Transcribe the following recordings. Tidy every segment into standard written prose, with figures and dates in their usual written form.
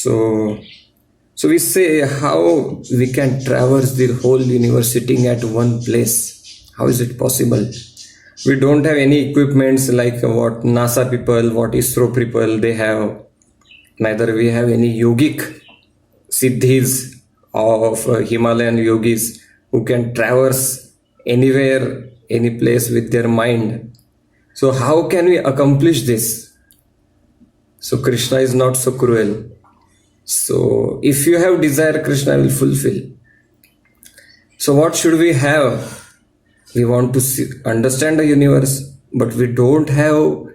So we say how we can traverse the whole universe sitting at one place. How is it possible? We don't have any equipments like what NASA people, what ISRO people they have. Neither we have any yogic siddhis of Himalayan yogis who can traverse anywhere, any place with their mind. So how can we accomplish this? So Krishna is not so cruel. So if you have desire, Krishna will fulfill. So what should we have? We want to understand the universe, but we don't have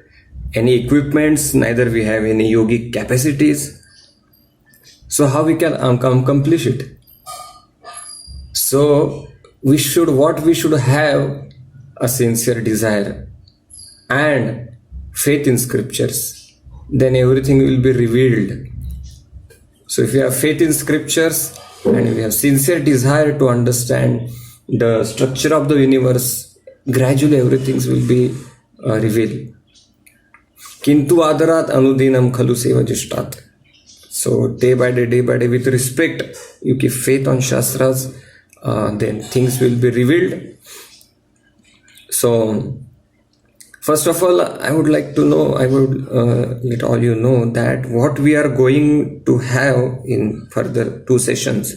any equipments, neither we have any yogic capacities. So how we can accomplish it? So what we should have a sincere desire and faith in scriptures. Then everything will be revealed. So if you have faith in scriptures and we have sincere desire to understand the structure of the universe, gradually everything will be revealed. Kintu adarat anudinam khalu seva jishtat. So day by day, with respect, you keep faith on Shastras, then things will be revealed. So first of all, I would like to know, I would let all you know that what we are going to have in further 2 sessions,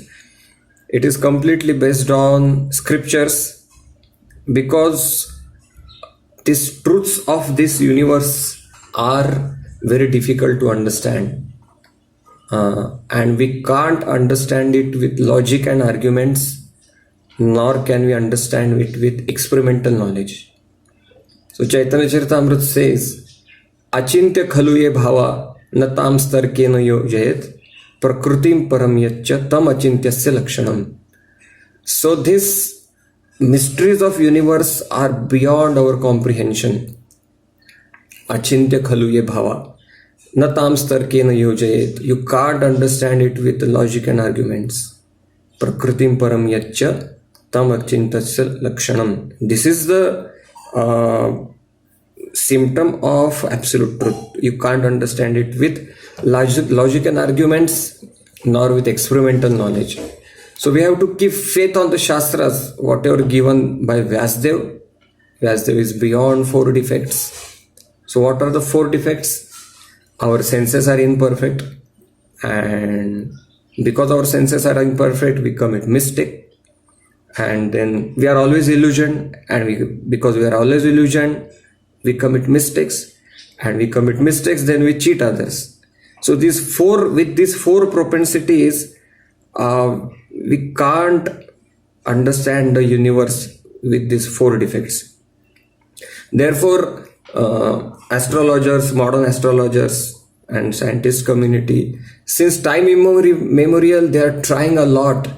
it is completely based on scriptures, because these truths of this universe are very difficult to understand. And we can't understand it with logic and arguments, nor can we understand it with experimental knowledge. So Chaitanya Charitamrita says, Achintya khalu ye bhava natam starkena yojayet prakrutim param yaccha tam achintyasya lakshanam. So these mysteries of universe are beyond our comprehension. Achintya khalu ye bhava natam starkena yojayet. You can't understand it with logic and arguments. Prakrutim param yaccha tam achintyasya lakshanam. This is the symptom of absolute truth. You can't understand it with logic and arguments, nor with experimental knowledge. So we have to keep faith on the Shastras, whatever given by Vyasdev. Vyasdev is beyond 4 defects. So what are the 4 defects? Our senses are imperfect, and because our senses are imperfect, we commit mistake. And then we are always illusioned, and because we are always illusioned, we commit mistakes, and we commit mistakes, then we cheat others. So with these 4 propensities, we can't understand the universe with these 4 defects. Therefore, astrologers, modern astrologers and scientist community, since time immemorial, they are trying a lot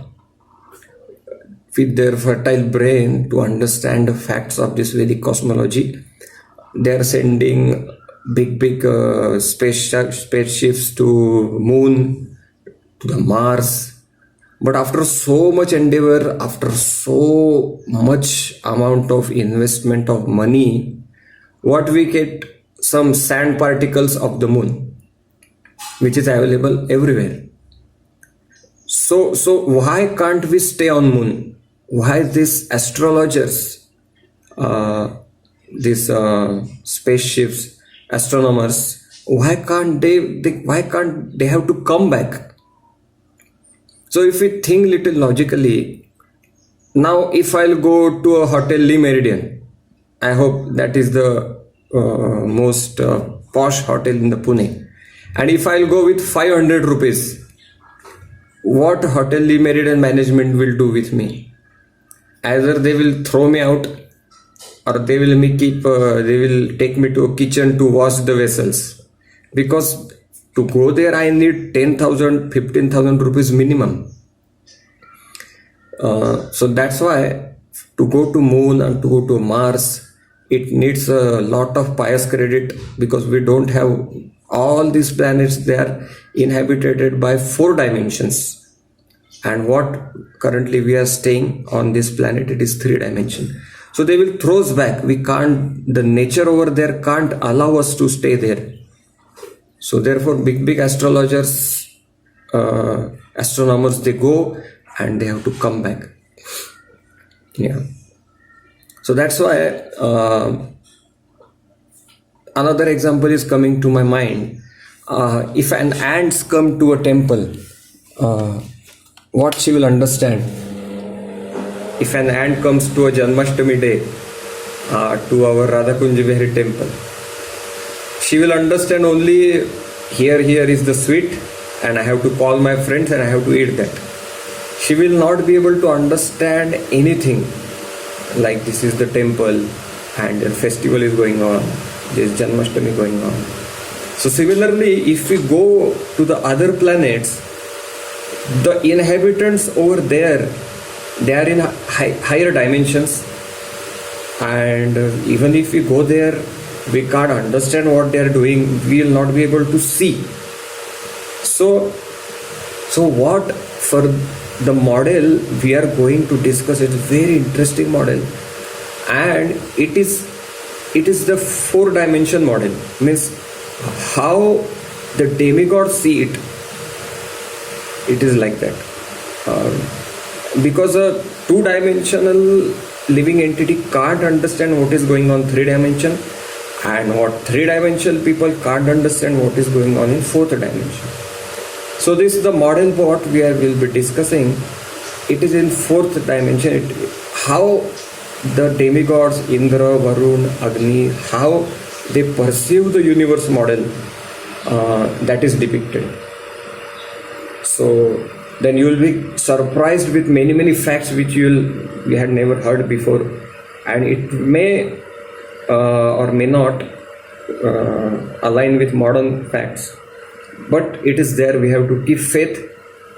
with their fertile brain to understand the facts of this Vedic cosmology. They are sending big spaceships to moon, to the Mars. But after so much endeavor, after so much amount of investment of money, what we get? Some sand particles of the moon, which is available everywhere. So why can't we stay on moon? Why these astrologers, these spaceships, astronomers, why can't they have to come back? So if we think little logically, now if I'll go to a hotel Le Méridien, I hope that is the most posh hotel in the Pune, and if I'll go with 500 rupees, what Hotel Le Méridien management will do with me? Either they will throw me out, or they will take me to a kitchen to wash the vessels, because to go there I need 10,000, 15,000 rupees minimum. So that's why to go to moon and to go to Mars, it needs a lot of pious credit, because we don't have all these planets. They are inhabited by 4 dimensions. And what currently we are staying on this planet, it is 3 dimension. So they will throw us back. The nature over there can't allow us to stay there. So therefore big astrologers, astronomers, they go and they have to come back. Yeah. So that's why another example is coming to my mind. If an ants come to a temple, what she will understand? If an ant comes to a Janmashtami day to our Radhakunj Vihari temple, she will understand only here is the sweet, and I have to call my friends and I have to eat that. She will not be able to understand anything like this is the temple and a festival is going on, there is Janmashtami going on. So similarly, if we go to the other planets, the inhabitants over there, they are in higher dimensions, and even if we go there, we can't understand what they are doing, we will not be able to see. So what for the model we are going to discuss is very interesting model, and it is the 4-dimension model, means how the demigods see it. It is like that, because a 2-dimensional living entity can't understand what is going on 3-dimension, and what 3-dimensional people can't understand what is going on in 4th dimension. So this is the model what we will be discussing. It is in 4th dimension. How the demigods Indra, Varun, Agni, how they perceive the universe model, that is depicted. So then you will be surprised with many facts which you had never heard before, and it may or may not align with modern facts, but it is there. We have to keep faith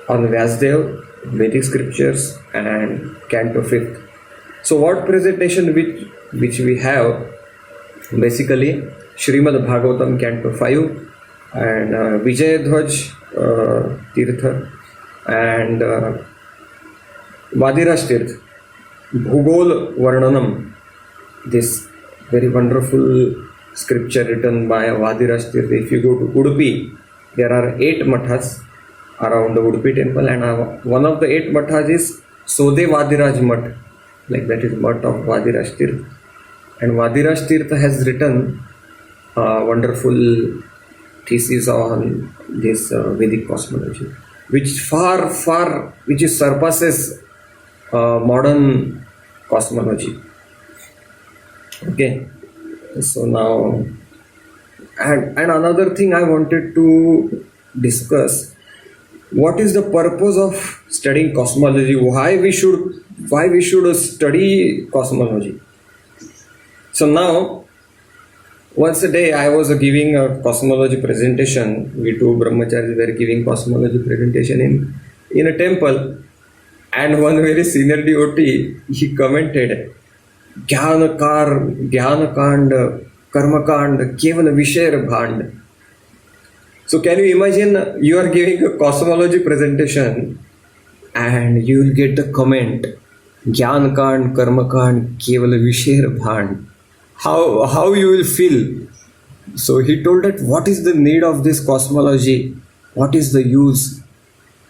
on Vyasdev, Vedic scriptures, and Canto 5th. So what presentation which we have, basically Srimad Bhagavatam Canto 5 and Vijayadhwaj Tirtha and Vadiraj Tirth, Bhugol Varnanam, this very wonderful scripture written by Vadiraj Tirth. If you go to Udupi, there are 8 mathas around the Udupi temple, and one of the 8 mathas is Sode Vadiraj Math, like that is Math of Vadiraj Tirth. And Vadiraj Tirth has written a wonderful thesis on this Vedic cosmology, which surpasses modern cosmology. Okay, so now, and another thing I wanted to discuss, what is the purpose of studying cosmology? Why we should study cosmology? So now, once a day I was giving a cosmology presentation. We 2 brahmacharis were giving cosmology presentation in a temple, and one very senior devotee, he commented, Jnana Kand, Karma Kand, Kevala Vishayar Bhand. So can you imagine, you are giving a cosmology presentation and you will get the comment, Jnana Kand, Karma Kand, Kevala Vishayar Bhand. How you will feel? So he told that what is the need of this cosmology? What is the use?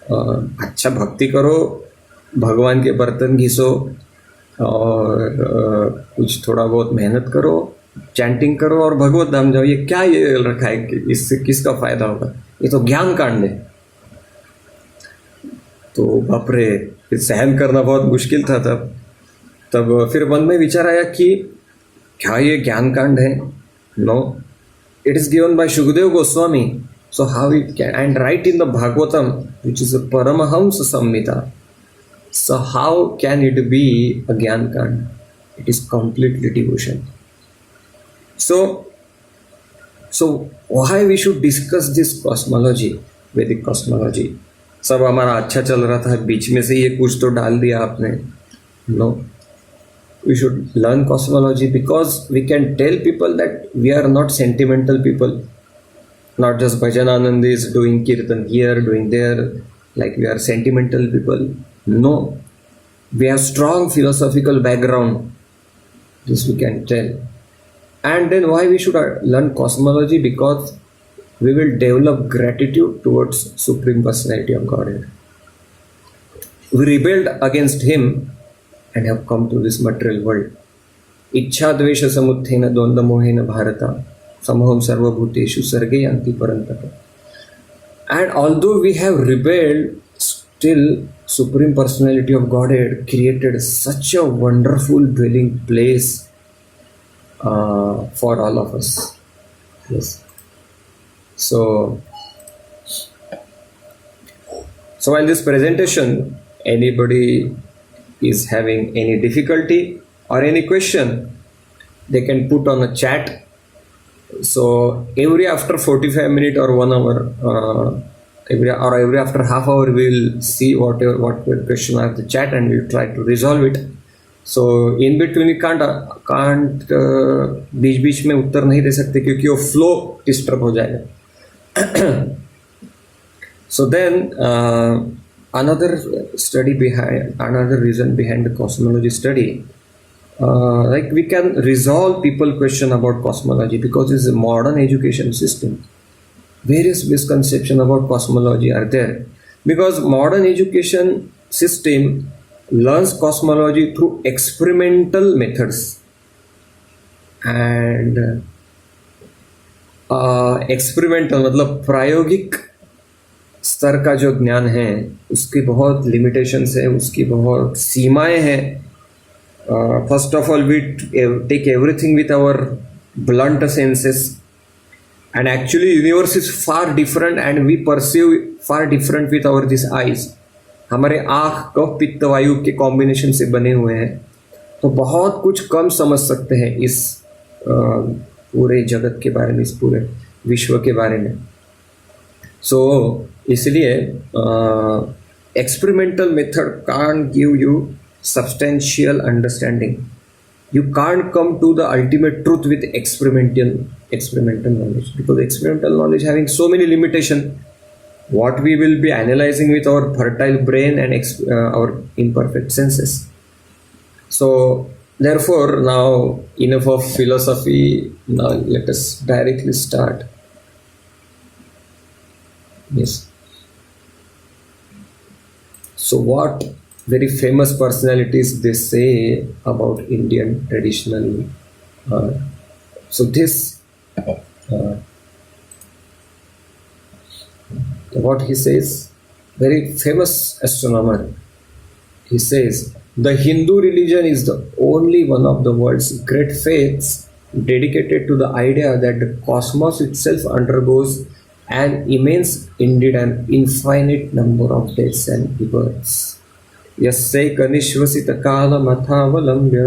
अच्छा भक्ति करो, भगवान के बर्तन घिसो, और कुछ थोड़ा बहुत मेहनत करो, चैंटिंग करो और भगवत धाम जाओ. ये क्या ये रखा है, इससे किसका फायदा होगा? ये तो ज्ञान कांड है. तो बाप रे, सहन करना बहुत मुश्किल था तब फिर मन में विचार आया कि क्या ये ज्ञान कांड है? No, it is given by Shukadeva Goswami. So how it can, and right in the Bhagavatam, which is a Paramahamsa Samhita. So how can it be a Gyan Kand? It is completely devotion. So why we should discuss this cosmology, Vedic cosmology? सब हमारा अच्छा चल रहा था, बीच में से ये कुछ तो डाल दिया आपने. No. We should learn cosmology because we can tell people that we are not sentimental people. Not just Bhajananand is doing kirtan here, doing there, like we are sentimental people. No. We have strong philosophical background. This we can tell. And then why we should learn cosmology? Because we will develop gratitude towards Supreme Personality of Godhead. We rebelled against Him and have come to this material world. इच्छा द्वेष समुत्थेन द्वंद्व मोहेन भारता समहम सर्वभूतेषु सर्गे यान्ति परन्तप. And although we have rebelled, still Supreme Personality of Godhead created such a wonderful dwelling place for all of us. Yes. So while this presentation, anybody is having any difficulty or any question, they can put on a chat. So every after 45 minutes or 1 hour, every after half hour, we will see what question are the chat and we'll try to resolve it. So in between we can't बीच में उत्तर नहीं दे सकते क्योंकि वो flow disturb हो जाएगा. So then another reason behind the cosmology study, like we can resolve people question about cosmology because it's a modern education system. Various misconceptions about cosmology are there because modern education system learns cosmology through experimental methods and experimental मतलब प्रायोगिक स्तर का जो ज्ञान है उसकी बहुत limitations है, उसकी बहुत सीमाएं हैं. First of all we take everything with our blunt senses and actually universe is far different and we perceive far different with our this eyes. हमारे आँख कफ पित्त वायु के कॉम्बिनेशन से बने हुए हैं तो बहुत कुछ कम समझ सकते हैं इस पूरे जगत के बारे में, इस पूरे विश्व के बारे में. सो इसलिए experimental method can't give you substantial understanding. You can't come to the ultimate truth with experimental knowledge because experimental knowledge having so many limitations. What we will be analyzing with our fertile brain and our imperfect senses. So therefore now enough of philosophy. Now let us directly start. Yes. So what very famous personalities they say about Indian traditional. So this, what he says, very famous astronomer, he says, the Hindu religion is the only one of the world's great faiths dedicated to the idea that the cosmos itself undergoes an immense, indeed an infinite number of deaths and rebirths. यस्यैकनिश्वसित कालमथावलम्ब्य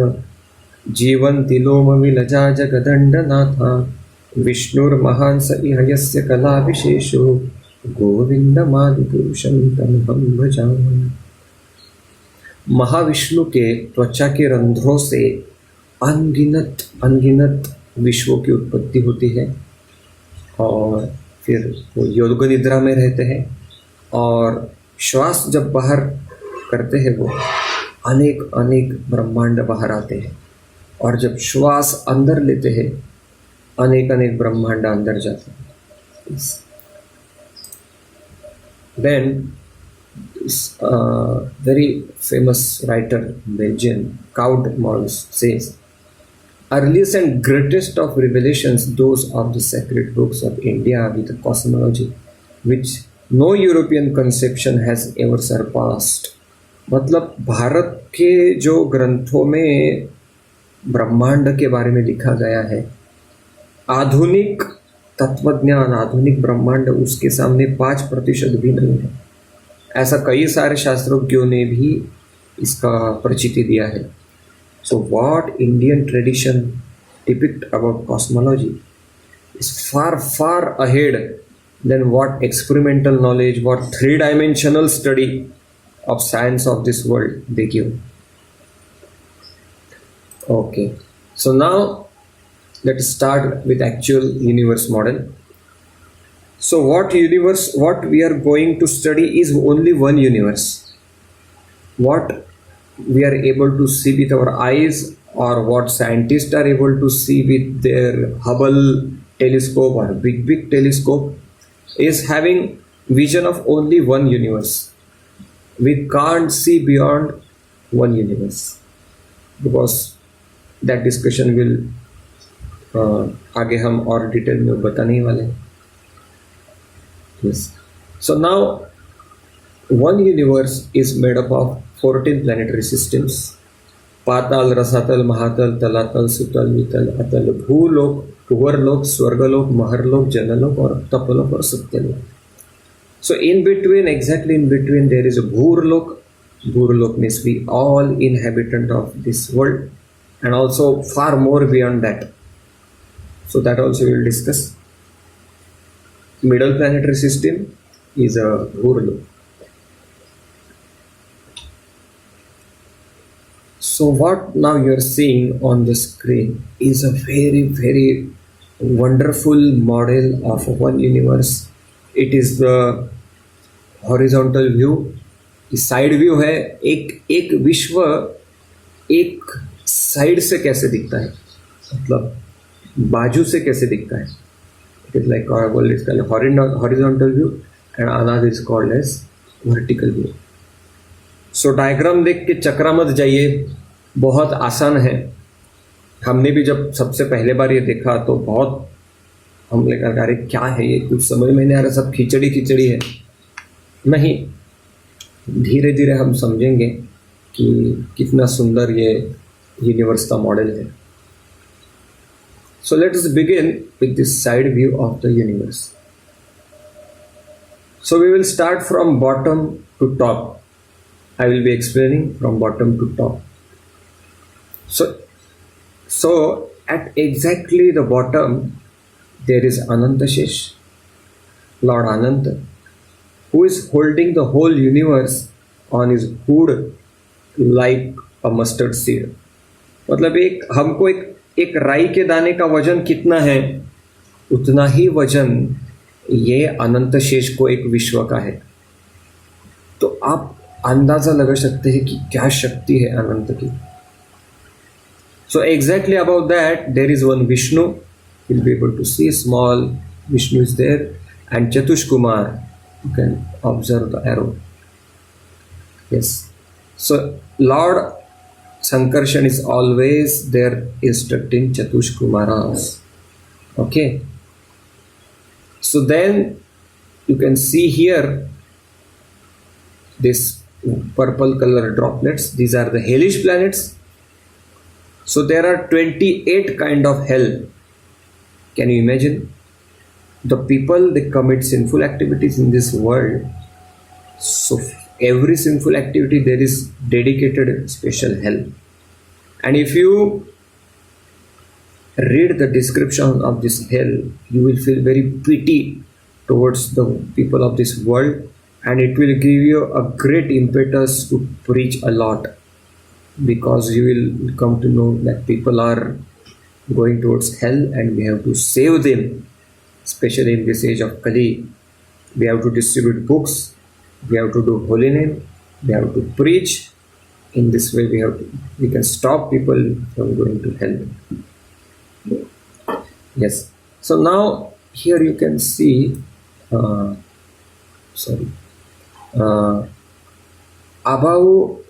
जीवन्ति लोमविलजा जगदण्डनाथा विष्णुर्महान् स इह यस्य कलाविशेषो गोविन्दमादिपुरुषं तमहं भजामि. महाविष्णु के त्वचा के रंध्रों से अनगिनत विश्वों की उत्पत्ति होती है और फिर वो योग निद्रा में रहते हैं और श्वास जब बाहर करते हैं वो अनेक ब्रह्मांड बाहर आते हैं और जब श्वास अंदर लेते हैं अनेक ब्रह्मांड अंदर जाते हैं. Then this very famous writer Belgian Claude Mons says, earliest and greatest of revelations those of the sacred books of India with the cosmology which no European conception has ever surpassed. मतलब भारत के जो ग्रंथों में ब्रह्मांड के बारे में लिखा गया है, आधुनिक तत्वज्ञान, आधुनिक ब्रह्मांड उसके सामने 5% भी नहीं है. ऐसा कई सारे शास्त्रज्ञों ने भी इसका परिचिति दिया है. So what Indian tradition depict about cosmology is far ahead than what experimental knowledge, what 3-dimensional study of science of this world they give. Okay, so now let's start with actual universe model. So what we are going to study is only one universe. What we are able to see with our eyes or what scientists are able to see with their Hubble telescope or big telescope is having vision of only one universe. We can't see beyond one universe because that discussion will आगे हम और detail में बताने ही वाले हैं. Yes. So now one universe is made up of 14 planetary systems. पाताल, रसातल, महातल, तलातल, सुतल, वितल, अतल, भूलोक, कुंवरलोक, स्वर्गलोक, महरलोक, जनलोक और तपलोक और Satyalok. So in between, exactly in between, there is a Bhurlok. Bhurlok means we all inhabitant of this world, and also far more beyond that. So that also we will discuss. Middle planetary system is a Bhurlok. So what now you are seeing on the screen is a very wonderful model of one universe. It is the horizontal view. Side view है. एक विश्व एक side से कैसे दिखता है, मतलब बाजू से कैसे दिखता है. It is like horizontal view and another is called as vertical view. So diagram देख के चकरा मत जाइए, बहुत आसान है. हमने भी जब सबसे पहले बार ये देखा तो बहुत हम लेकर अरे क्या है ये, कुछ समझ में नहीं आ रहा, सब खिचड़ी है. नहीं, धीरे धीरे हम समझेंगे कि कितना सुंदर ये यूनिवर्स का मॉडल है. So let us begin with this side view of the universe. So we will start from bottom to top. I will be explaining from bottom to top. So at exactly the bottom there is Anantashesh, Lord Ananta, who is holding the whole universe on his hood like a mustard seed. मतलब हमको एक राई के दाने का वजन कितना है, उतना ही वजन ये अनंतशेष को एक विश्व का है. तो आप अंदाजा लगा सकते हैं कि क्या शक्ति है अनंत की. So exactly about that there is one Vishnu. Will be able to see small Vishnu is there and Chatush Kumar. You can observe the arrow. Yes. So lord Sankarshan is always there instructing Chatush Kumaras. Okay. So then you can see here this purple color droplets. These are the hellish planets. So there are 28 kind of hell. Can you imagine? The people, they commit sinful activities in this world. So every sinful activity there is dedicated special hell. And if you read the description of this hell, you will feel very pity towards the people of this world. And it will give you a great impetus to preach a lot, because you will come to know that people are going towards hell and we have to save them, especially in this age of Kali. We have to distribute books, we have to do holy name, we have to preach. In this way we can stop people from going to hell. Yes. So now here you can see above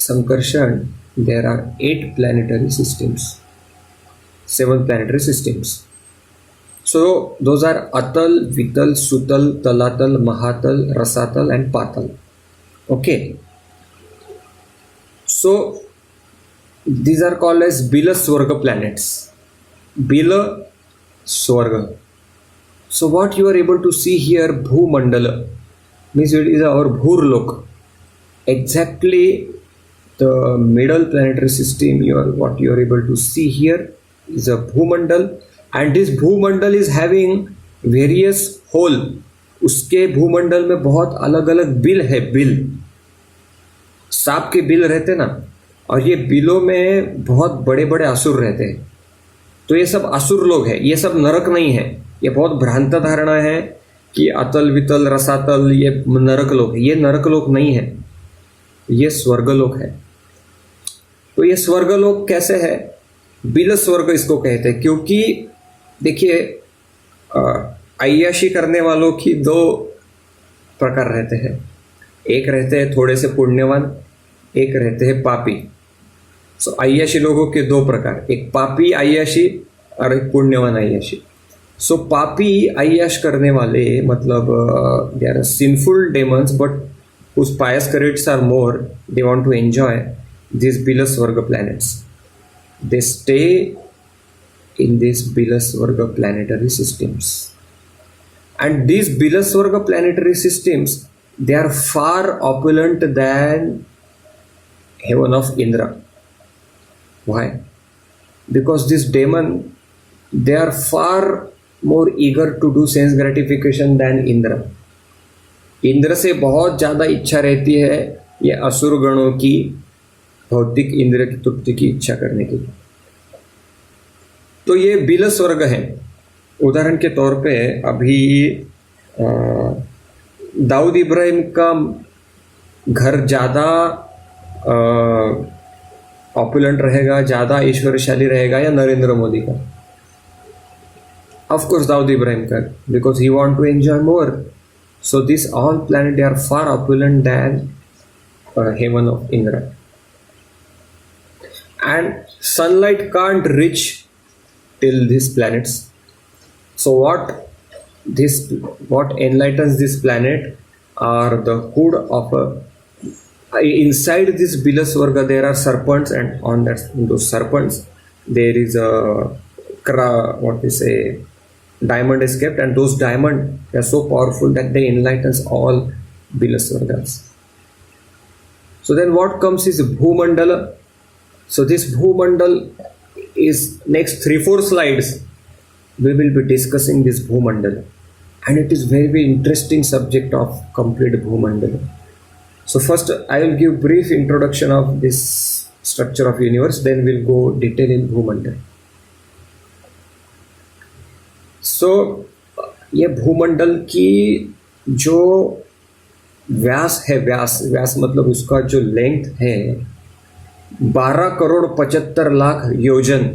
Sankarshan there are 8 planetary systems, 7 planetary systems. So those are Atal, Vital, Sutal, Talatal, Mahatal, Rasatal and Patal. Okay. So these are called as Bila Swarga planets. Bila Swarga. So what you are able to see here, Bhumandala, means it is our Bhurlok. Exactly the middle planetary system, what you are able to see here is a Bhumandal, and this Bhumandal is having various hole. उसके भूमंडल में बहुत अलग अलग bill है. Bill, सांप के bill रहते ना, और ये बिलों में बहुत बड़े बड़े असुर रहते हैं. तो ये सब असुर लोग हैं, ये सब नरक नहीं है. ये बहुत भ्रांत धारणा है कि अतल वितल रसातल ये नरक लोक है. ये नरक लोक नहीं है, ये स्वर्गलोक है. तो ये स्वर्गलोक कैसे है? बिल स्वर्ग इसको कहते हैं, क्योंकि देखिए अय्याशी करने वालों की दो प्रकार रहते हैं। एक रहते हैं थोड़े से पुण्यवान, एक रहते हैं पापी। सो अय्याशी लोगों के दो प्रकार, एक पापी अय्याशी और एक पुण्यवान अय्याशी। सो पापी अय्याश करने वाले मतलब they are sinful demons but whose pious spirits are more, they want to enjoy these Bilaswarga planets. They stay in these Bilaswarga planetary systems. And these Bilaswarga planetary systems, they are far opulent than heaven of Indra. Why? Because this demon, they are far more eager to do sense gratification than Indra. Indra से बहुत ज़्यादा इच्छा रहती है ये असुर गणों की भौतिक इंद्र की तृप्ति की इच्छा करने की। तो ये बिल स्वर्ग है। उदाहरण के तौर पे अभी दाऊद इब्राहिम का घर ज़्यादा ऑपुलेंट रहेगा, ज़्यादा ऐश्वर्यशाली रहेगा या नरेंद्र मोदी का? ऑफ कोर्स दाऊद इब्राहिम का, because he want to enjoy more. So these all planets, they are far opulent than heaven of Indra. And sunlight can't reach till these planets. So what enlightens this planet are the hood of inside this Bilaswarga there are serpents, and on those serpents there is a what we say diamond is kept, and those diamond are so powerful that they enlightens all Bilaswargas. So then what comes is Bhumandala. So this Bhumandal is next 3-4 slides we will be discussing this Bhumandala, and it is very, very interesting subject of complete Bhumandala. So first I will give brief introduction of this structure of universe, then we'll go detail in Bhumandala. सो ये भूमंडल की जो व्यास है, व्यास मतलब उसका जो length है 12 करोड़ 75 लाख योजन.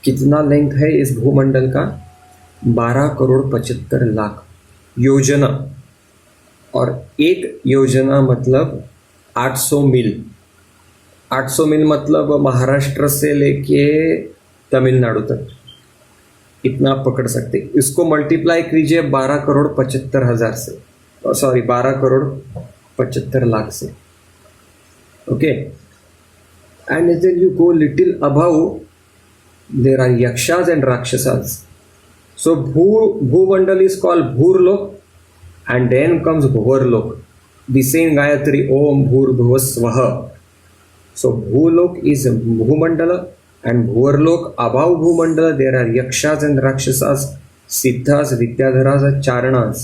कितना लेंथ है इस भूमंडल का? 12 करोड़ 75 लाख योजना. और एक योजना मतलब 800 मील. 800 मील मतलब महाराष्ट्र से लेके तमिलनाडु तक, इतना आप पकड़ सकते. इसको मल्टीप्लाई कीजिए 12 करोड़ 75 हजार से, सॉरी 12 करोड़ 75 लाख से. Okay, and then you go little above, there are Yakshas and Rakshasas. So Bhumandal is called Bhurlok, and then comes Bhuvarlok. The same Gayatri Om भूर्भुवः स्वः. So Bhulok is Bhumandal, and Bhuvarlok, above Bhumandala there are Yakshas and Rakshasas, Siddhas, Vidyadharas, Charanas,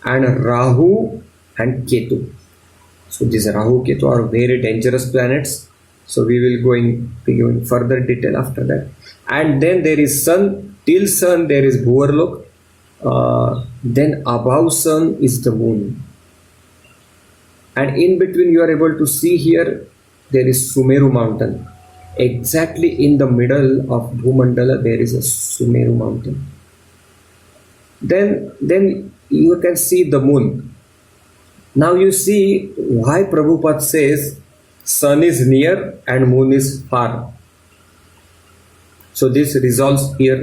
and Rahu and Ketu. So these Rahu, Ketu are very dangerous planets. So we will be going further detail after that. And then there is Sun. Till Sun there is Bhuvarlok. Then above Sun is the Moon. And in between you are able to see here there is Sumeru mountain. Exactly in the middle of Bhumandala there is a Sumeru mountain. Then you can see the moon. Now you see why Prabhupada says sun is near and moon is far. So this resolves here.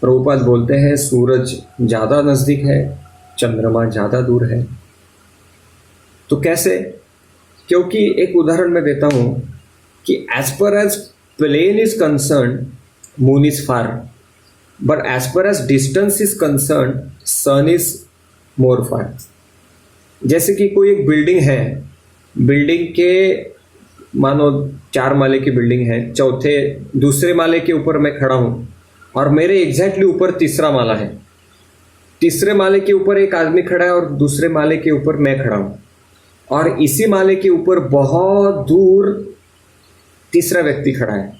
Prabhupada बोलते हैं सूरज ज़्यादा नज़दीक है, चंद्रमा ज़्यादा दूर है. तो कैसे? क्योंकि एक उदाहरण मैं देता हूँ कि as far as plane is concerned, moon is far, but as far as distance is concerned, sun is more far. जैसे कि कोई एक बिल्डिंग है, बिल्डिंग के मानो 4 माले की बिल्डिंग है, दूसरे माले के ऊपर मैं खड़ा हूँ और मेरे एग्जैक्टली ऊपर तीसरा माला है. तीसरे माले के ऊपर एक आदमी खड़ा है और दूसरे माले के ऊपर मैं खड़ा हूँ, और इसी माले के ऊपर बहुत दूर तीसरा व्यक्ति खड़ा है.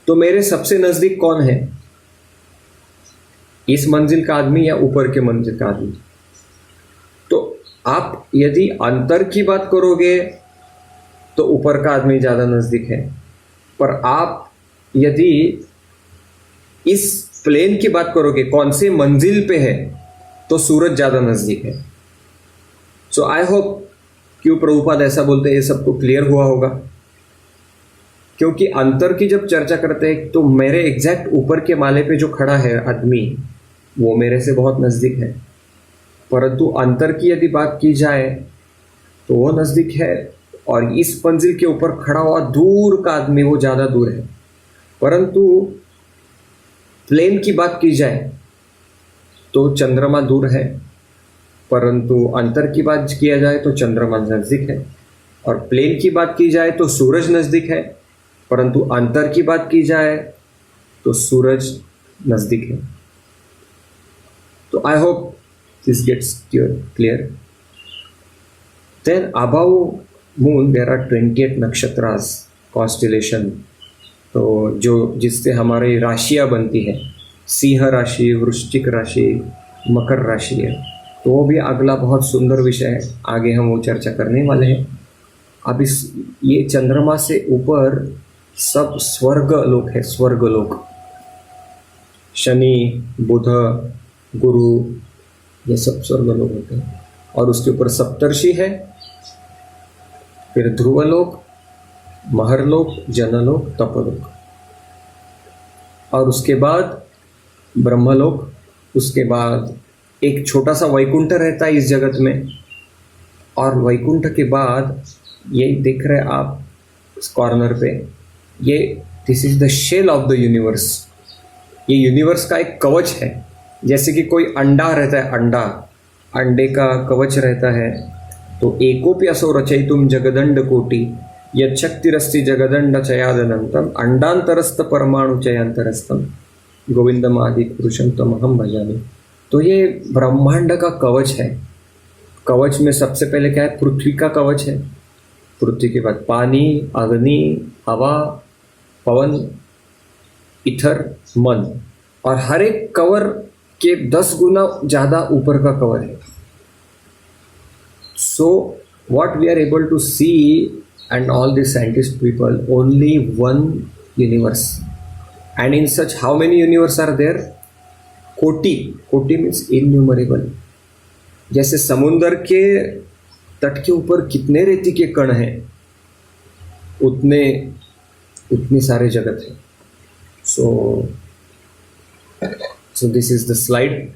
तो मेरे सबसे नजदीक कौन है? इस मंजिल का आदमी या ऊपर के मंजिल का आदमी? तो आप यदि अंतर की बात करोगे तो ऊपर का आदमी ज्यादा नजदीक है, पर आप यदि इस प्लेन की बात करोगे, कौन से मंजिल पे है, तो सूरज ज्यादा नजदीक है. सो आई होप क्यों प्रभुपाद ऐसा बोलते हैं ये सबको क्लियर हुआ होगा. क्योंकि अंतर की जब चर्चा करते हैं तो मेरे एग्जैक्ट ऊपर के माले पे जो खड़ा है आदमी, वो मेरे से बहुत नजदीक है. परंतु अंतर की यदि बात की जाए तो वो नजदीक है, और इस मंजिल के ऊपर खड़ा हुआ दूर का आदमी वो ज्यादा दूर है. परंतु प्लेन की बात की जाए तो चंद्रमा दूर है, परंतु अंतर की बात किया जाए तो चंद्रमा नजदीक है. और प्लेन की बात की जाए तो सूरज नजदीक है, परंतु अंतर की बात की जाए तो सूरज नजदीक है. तो I hope this gets clear. Then above moon there are 28 नक्षत्रास कॉन्स्टिलेशन. तो जो जिससे हमारी राशियां बनती है, सिंह राशि, वृश्चिक राशि, मकर राशि है. तो वो भी अगला बहुत सुंदर विषय है, आगे हम वो चर्चा करने वाले हैं. अब इस ये चंद्रमा से ऊपर सब स्वर्ग लोक है, स्वर्ग लोक. शनि, बुध, गुरु, ये सब स्वर्ग लोक होते हैं. और उसके ऊपर सप्तर्षि है, फिर ध्रुवलोक, महरलोक, जनलोक, तपलोक, और उसके बाद ब्रह्मलोक. उसके बाद एक छोटा सा वैकुंठ रहता है इस जगत में. और वैकुंठ के बाद ये देख रहे आप इस कॉर्नर पे, ये this is the shell of the universe. ये यूनिवर्स का एक कवच है. जैसे कि कोई अंडा रहता है, अंडे का कवच रहता है. तो एकोप्यसो रचयितुम जगदंड कोटि यच्छक्तिरस्ति जगदंड चयादनंतम अंडांतरस्थ परमाणु चयांतरस्थम गोविंदम आदि पुरुषम तमहम भजामि. तो ये ब्रह्मांड का कवच है. कवच में सबसे पहले क्या है, पृथ्वी का कवच है. पृथ्वी के बाद पानी, अग्नि, हवा, पवन, इथर, मन. और हर एक कवर के 10 गुना ज़्यादा ऊपर का कवर है. सो what we are able to see, and all the scientist people, only one universe. And in such, how many universe are there? कोटि means innumerable. जैसे समुंदर के तट के ऊपर कितने रेती के कण हैं, उतने सारे जगत हैं. So this is the slide.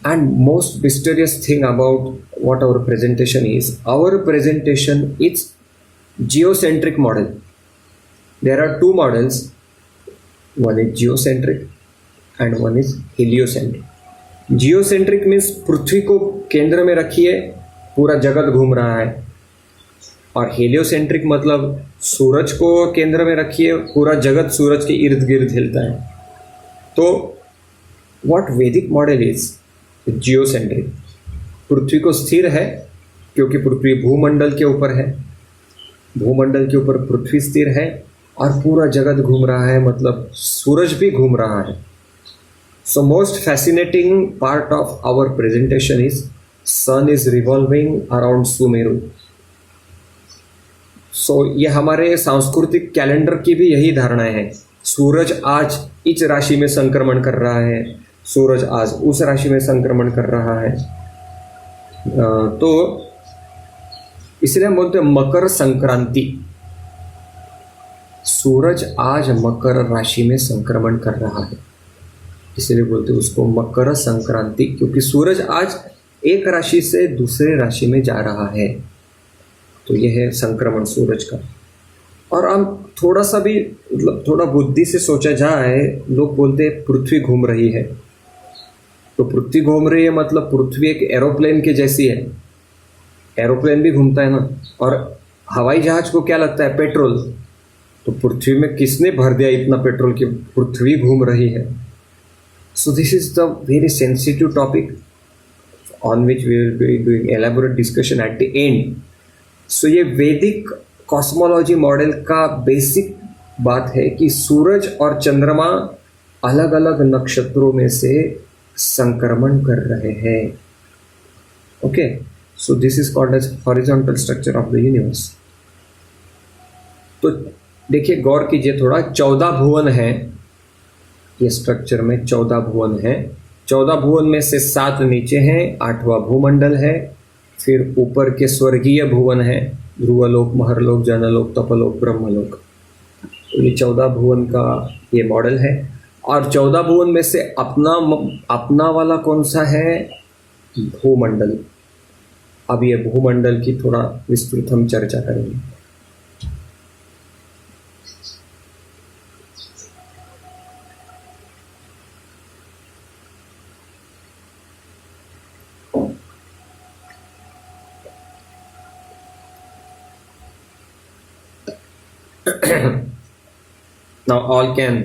And most mysterious thing about what our presentation is, our presentation is geocentric model. There are two models. One is geocentric and one is heliocentric. Geocentric means पृथ्वी को केंद्र में रखिए, पूरा जगत घूम रहा है. और हेलियोसेंट्रिक मतलब सूरज को केंद्र में रखिए, पूरा जगत सूरज के इर्द गिर्द हिलता है. तो व्हाट वैदिक मॉडल इज जियोसेंट्रिक. पृथ्वी को स्थिर है क्योंकि पृथ्वी भूमंडल के ऊपर है, भूमंडल के ऊपर पृथ्वी स्थिर है, और पूरा जगत घूम रहा है, मतलब सूरज भी घूम रहा है. So most fascinating part of our presentation is sun is revolving around Sumeru. So ये हमारे सांस्कृतिक कैलेंडर की भी यही धारणाएं हैं. सूरज आज इस राशि में संक्रमण कर रहा है, सूरज आज उस राशि में संक्रमण कर रहा है. तो इसलिए हम बोलते हैं मकर संक्रांति. सूरज आज मकर राशि में संक्रमण कर रहा है, इसलिए बोलते हैं उसको मकर संक्रांति, क्योंकि सूरज आज एक राशि से दूसरे राशि में जा रहा है. तो यह है संक्रमण सूरज का. और हम थोड़ा सा भी मतलब थोड़ा बुद्धि से सोचा जाए, लोग बोलते हैं पृथ्वी घूम रही है. तो पृथ्वी घूम रही है मतलब पृथ्वी एक एरोप्लेन के जैसी है. एरोप्लेन भी घूमता है ना. और हवाई जहाज को क्या लगता है, पेट्रोल. तो पृथ्वी में किसने भर दिया इतना पेट्रोल कि पृथ्वी घूम रही है. So this is the very sensitive topic on which we will be doing elaborate discussion at the end. So ये वैदिक कॉस्मोलॉजी मॉडल का बेसिक बात है कि सूरज और चंद्रमा अलग अलग नक्षत्रों में से संक्रमण कर रहे हैं. Okay, so this is called as horizontal structure of the universe. तो देखिए, गौर कीजिए थोड़ा. 14 भुवन है, ये स्ट्रक्चर में 14 भुवन है। 14 भुवन में से 7 नीचे हैं, 8वां भूमंडल है। फिर ऊपर के स्वर्गीय भुवन है, ध्रुवलोक, महरलोक, जनलोक, तपलोक, ब्रह्मलोक। तो ये 14 भुवन का ये मॉडल है। और 14 भुवन में से अपना वाला कौन सा है? भूमंडल। अब ये भूमंडल की थोड़ा विस्तृत हम चर्चा करेंगे। Now all can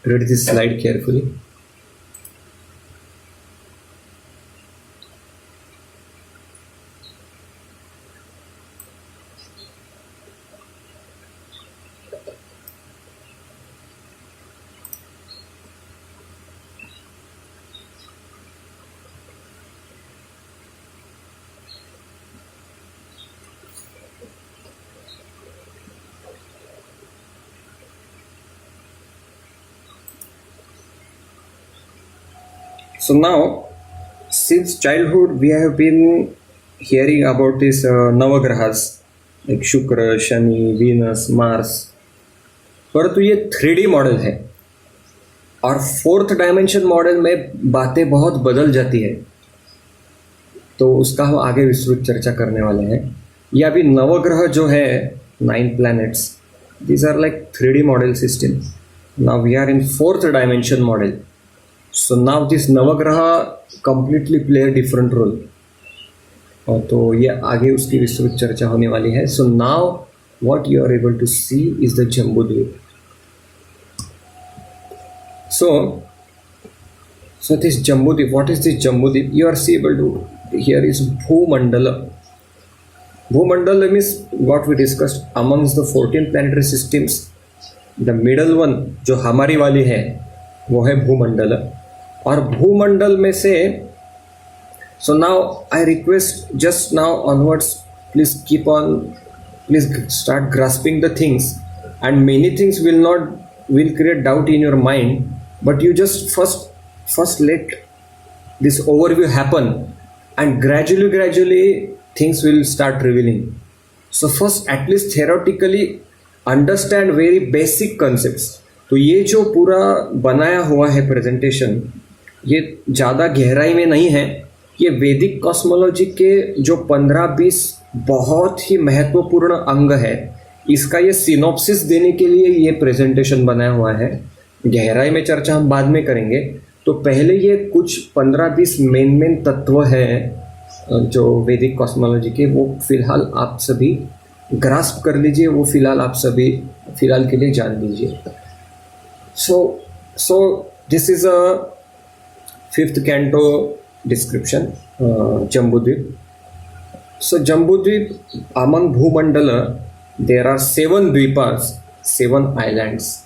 read this slide carefully. So now, since childhood, we have been hearing about these Navagrahas like Shukra, Shani, Venus, Mars. परंतु ये 3D मॉडल है और 4th डायमेंशन मॉडल में बातें बहुत बदल जाती है, तो उसका हम आगे विस्तृत चर्चा करने वाले हैं। ये अभी नवग्रह जो है 9 planets, these are like 3D model system. Now we are in 4th dimension model. So now this नवग्रह completely play a different role. और तो ये आगे उसकी विस्तृत चर्चा होने वाली है। So now what you are able to see is the Jambudvip. So this Jambudvip, what is this Jambudvip? You are able to, here is Bhumandala. Bhumandala means what we discussed amongst the 14 planetary systems. The middle one जो हमारी वाली है वो है भूमंडल। और भूमंडल में से so now I request just now onwards, please start grasping the things, and many things will create doubt in your mind, but you just first let this overview happen, and gradually things will start revealing. So first at least theoretically understand very basic concepts. तो ये जो पूरा बनाया हुआ है presentation, ये ज़्यादा गहराई में नहीं है। ये वैदिक कॉस्मोलॉजी के जो 15-20 बहुत ही महत्वपूर्ण अंग है, इसका ये सिनॉप्सिस देने के लिए ये प्रेजेंटेशन बनाया हुआ है। गहराई में चर्चा हम बाद में करेंगे। तो पहले ये कुछ 15-20 मेन तत्व हैं जो वैदिक कॉस्मोलॉजी के, वो फिलहाल आप सभी ग्रास्प कर लीजिए, वो फिलहाल आप सभी फिलहाल के लिए जान लीजिए। So this is a 5th canto description, Jambudvip. So Jambudvip, among Bhumandala, there are 7 dvipas, 7 islands,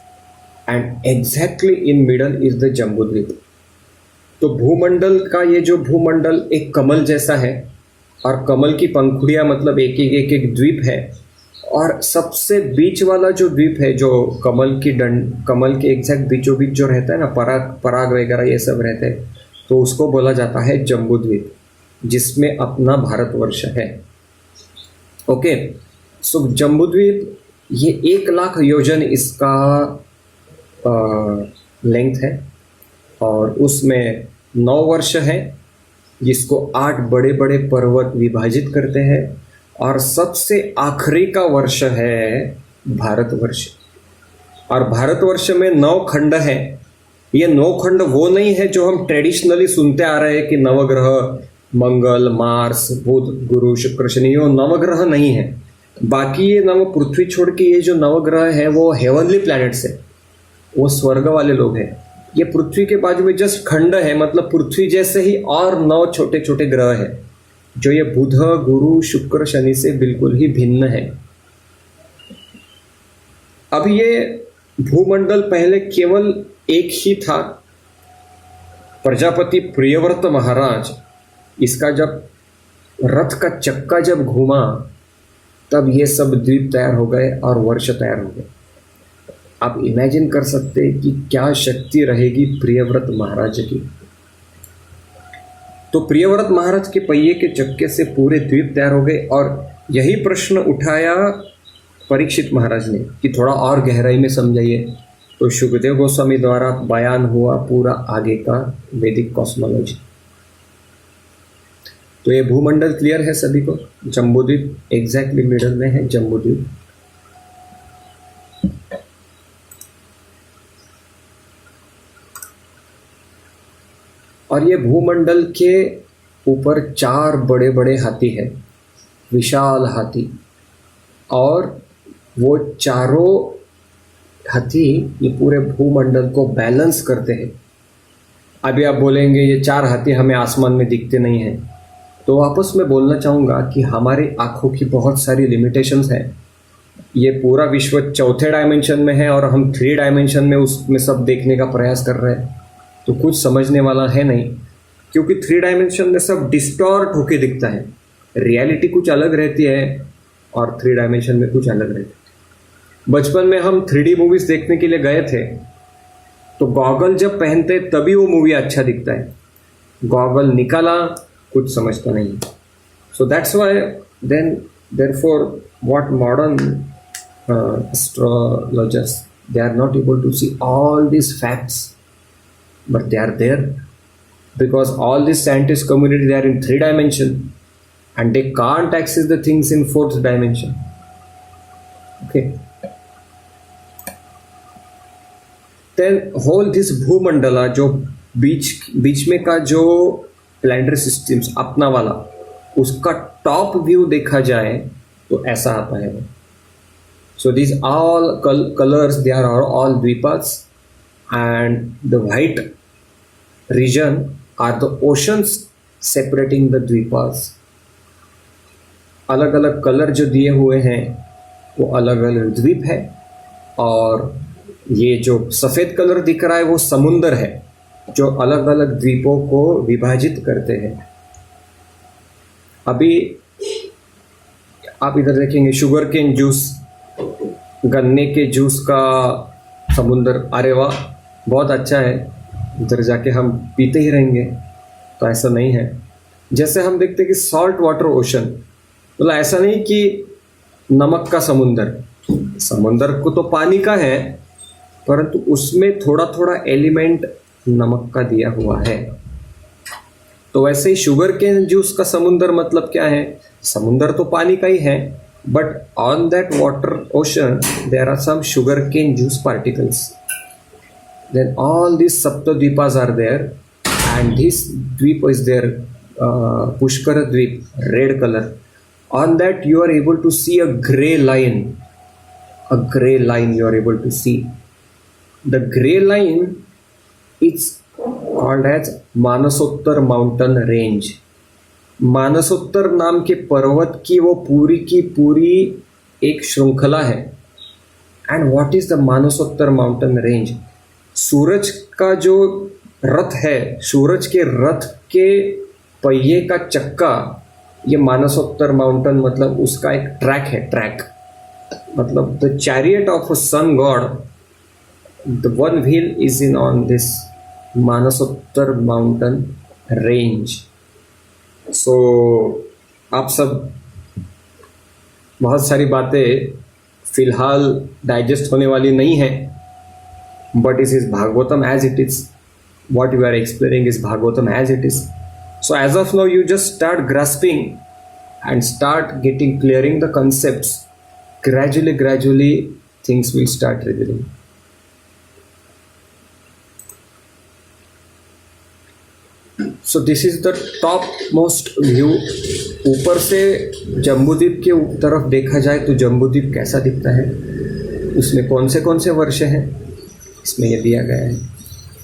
and exactly in middle is the Jambudvip. तो भूमंडल का ये जो भूमंडल एक कमल जैसा है, और कमल की पंखुड़ियाँ मतलब एक द्वीप है, और सबसे बीच वाला जो द्वीप है जो कमल के एग्जैक्ट बीचों बीच जो रहता है ना, पराग वगैरह ये सब रहते हैं, तो उसको बोला जाता है जम्बूद्वीप, जिसमें अपना भारतवर्ष है। ओके, सो जम्बूद्वीप ये 1 लाख योजन इसका लेंथ है, और उसमें 9 वर्ष है, जिसको 8 बड़े बड़े पर्वत विभाजित करते हैं, और सबसे आखिरी का वर्ष है भारतवर्ष। और भारतवर्ष में 9 खंड है। ये 9 खंड वो नहीं है जो हम ट्रेडिशनली सुनते आ रहे हैं कि नवग्रह मंगल, मार्स, बुध, गुरु, शुक्र, शनि, ये नवग्रह नहीं है। बाकी ये पृथ्वी छोड़ के ये जो नवग्रह है वो हेवनली प्लैनेट्स है, वो स्वर्ग वाले लोग हैं। ये पृथ्वी के बाजू में जस्ट खंड है, मतलब पृथ्वी जैसे ही और 9 छोटे छोटे ग्रह है, जो ये बुध, गुरु, शुक्र, शनि से बिल्कुल ही भिन्न है। अब ये भूमंडल पहले केवल एक ही था, प्रजापति प्रियव्रत महाराज, इसका जब रथ का चक्का जब घूमा तब ये सब द्वीप तैयार हो गए और वर्ष तैयार हो गए। आप इमेजिन कर सकते हैं कि क्या शक्ति रहेगी प्रियव्रत महाराज की। तो प्रियव्रत महाराज के पहिए के चक्के से पूरे द्वीप तैयार हो गए और यही प्रश्न उठाया परीक्षित महाराज ने कि थोड़ा और गहराई में समझाइए। तो सुखदेव गोस्वामी द्वारा बयान हुआ पूरा आगे का वैदिक कॉस्मोलॉजी। तो ये भूमंडल क्लियर है सभी को। जम्बूद्वीप एग्जैक्टली मिडल में है जम्बूद्वीप। और ये भूमंडल के ऊपर 4 बड़े बड़े हाथी है, विशाल हाथी, और वो चारों हाथी ये पूरे भूमंडल को बैलेंस करते हैं। अभी आप बोलेंगे ये 4 हाथी हमें आसमान में दिखते नहीं हैं, तो वापस मैं बोलना चाहूँगा कि हमारी आँखों की बहुत सारी लिमिटेशंस हैं। ये पूरा विश्व 4थे डायमेंशन में है और हम 3 डायमेंशन में उसमें सब देखने का प्रयास कर रहे हैं, तो कुछ समझने वाला है नहीं, क्योंकि 3 डायमेंशन में सब डिस्टॉर्ट होके दिखता है। रियलिटी कुछ अलग रहती है और 3 डायमेंशन में कुछ अलग रहती है। बचपन में हम 3D मूवीज देखने के लिए गए थे, तो गॉगल जब पहनते तभी वो मूवी अच्छा दिखता है। गॉगल निकाला कुछ समझता नहीं। So that's why then therefore what modern astrologers, they are not able to see all these facts, but they are there because all this scientist community, they are in 3 dimension and they can't access the things in 4th dimension. Okay, then whole this भूमंडला जो बीच में का जो planetary systems अपना वाला, उसका top view देखा जाए तो ऐसा आता है। So these all colors, they are all dvipas, and the white region are the oceans separating the dvipas. अलग अलग कलर जो दिए हुए हैं वो अलग अलग द्वीप है, और ये जो सफ़ेद कलर दिख रहा है वो समुंदर है जो अलग अलग द्वीपों को विभाजित करते हैं। अभी आप इधर देखेंगे शुगर केन जूस, गन्ने के जूस का समुंदर, अरे वाह बहुत अच्छा है, उधर जाके हम पीते ही रहेंगे। तो ऐसा नहीं है। जैसे हम देखते हैं कि सॉल्ट वाटर ओशन, मतलब ऐसा नहीं कि नमक का समुंदर, समुंदर को तो पानी का है परंतु उसमें थोड़ा थोड़ा एलिमेंट नमक का दिया हुआ है। तो वैसे ही शुगर केन जूस का समुंदर मतलब क्या है, समुंदर तो पानी का ही है, but on that water ocean there are some sugarcane juice particles. Then all these saptadvipas are there, and this dweep is there, Pushkara Dweep, red color. On that you are able to see a gray line. A gray line you are able to see. The gray line is called as Manasottar mountain range. मानसोत्तर नाम के पर्वत की वो पूरी की पूरी एक श्रृंखला है। And what is the Manasottar mountain range? सूरज का जो रथ है, सूरज के रथ के पहिए का चक्का, ये मानसोत्तर माउंटेन मतलब उसका एक ट्रैक है। ट्रैक मतलब the chariot of a sun god, the one wheel is in on this Manasottar mountain range. So आप सब बहुत सारी बातें फिलहाल डाइजेस्ट होने वाली नहीं है, बट इस is Bhagavatam as it is, what you are explaining is Bhagavatam as it is. So as of now you just start grasping and start getting clearing the concepts. Gradually things will start revealing. So this is the top most view. ऊपर से जम्बूद्वीप के तरफ देखा जाए तो जम्बूद्वीप कैसा दिखता है, उसमें कौन से वर्ष हैं, इसमें ये दिया गया है।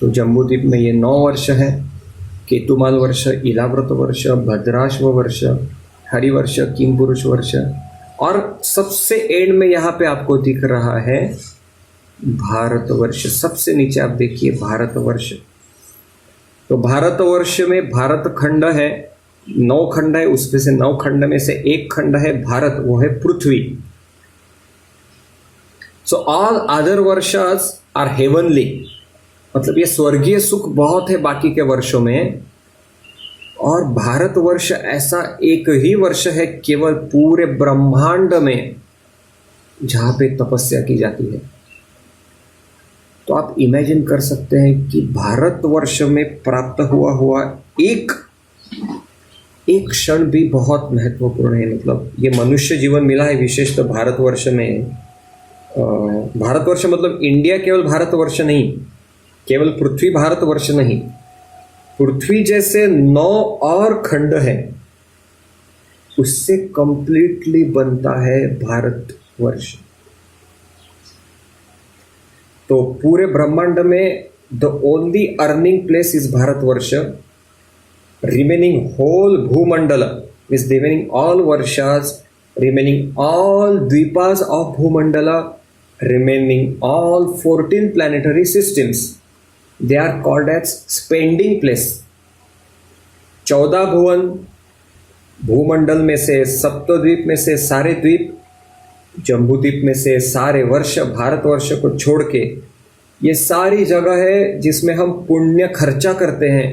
तो जम्बूद्वीप में ये 9 वर्ष है, केतुमाल वर्ष, इलाव्रत वर्ष, भद्राश्व वर्ष, हरिवर्ष, किमपुरुष वर्ष, और सबसे एंड में यहाँ पे आपको दिख रहा है भारतवर्ष। सबसे नीचे आप देखिए भारतवर्ष। तो भारतवर्ष में भारत खंड है, 9 खंड है, उसमें से 9 खंड में से एक खंड है भारत, वो है पृथ्वी। So all other Varshas are heavenly, मतलब ये स्वर्गीय सुख बहुत है बाकी के वर्षों में, और भारतवर्ष ऐसा एक ही वर्ष है केवल पूरे ब्रह्मांड में जहां पे तपस्या की जाती है। तो आप इमेजिन कर सकते हैं कि भारतवर्ष में प्राप्त हुआ एक एक क्षण भी बहुत महत्वपूर्ण है। मतलब ये मनुष्य जीवन मिला है विशेषतः भारतवर्ष में। भारतवर्ष मतलब इंडिया केवल भारतवर्ष नहीं, केवल पृथ्वी भारतवर्ष नहीं, पृथ्वी जैसे 9 और खंड है, उससे कंप्लीटली बनता है भारतवर्ष। तो पूरे ब्रह्मांड में the only earning place is Bharatvarsh, remaining whole bhumandala is remaining all varshas, remaining all dvipas of bhumandala, remaining all 14 planetary systems, they are called as spending place। 14 भुवन भूमंडल में से, सप्तद्वीप में से सारे द्वीप, जम्बूद्वीप में से सारे वर्ष, भारतवर्ष को छोड़ के ये सारी जगह है जिसमें हम पुण्य खर्चा करते हैं।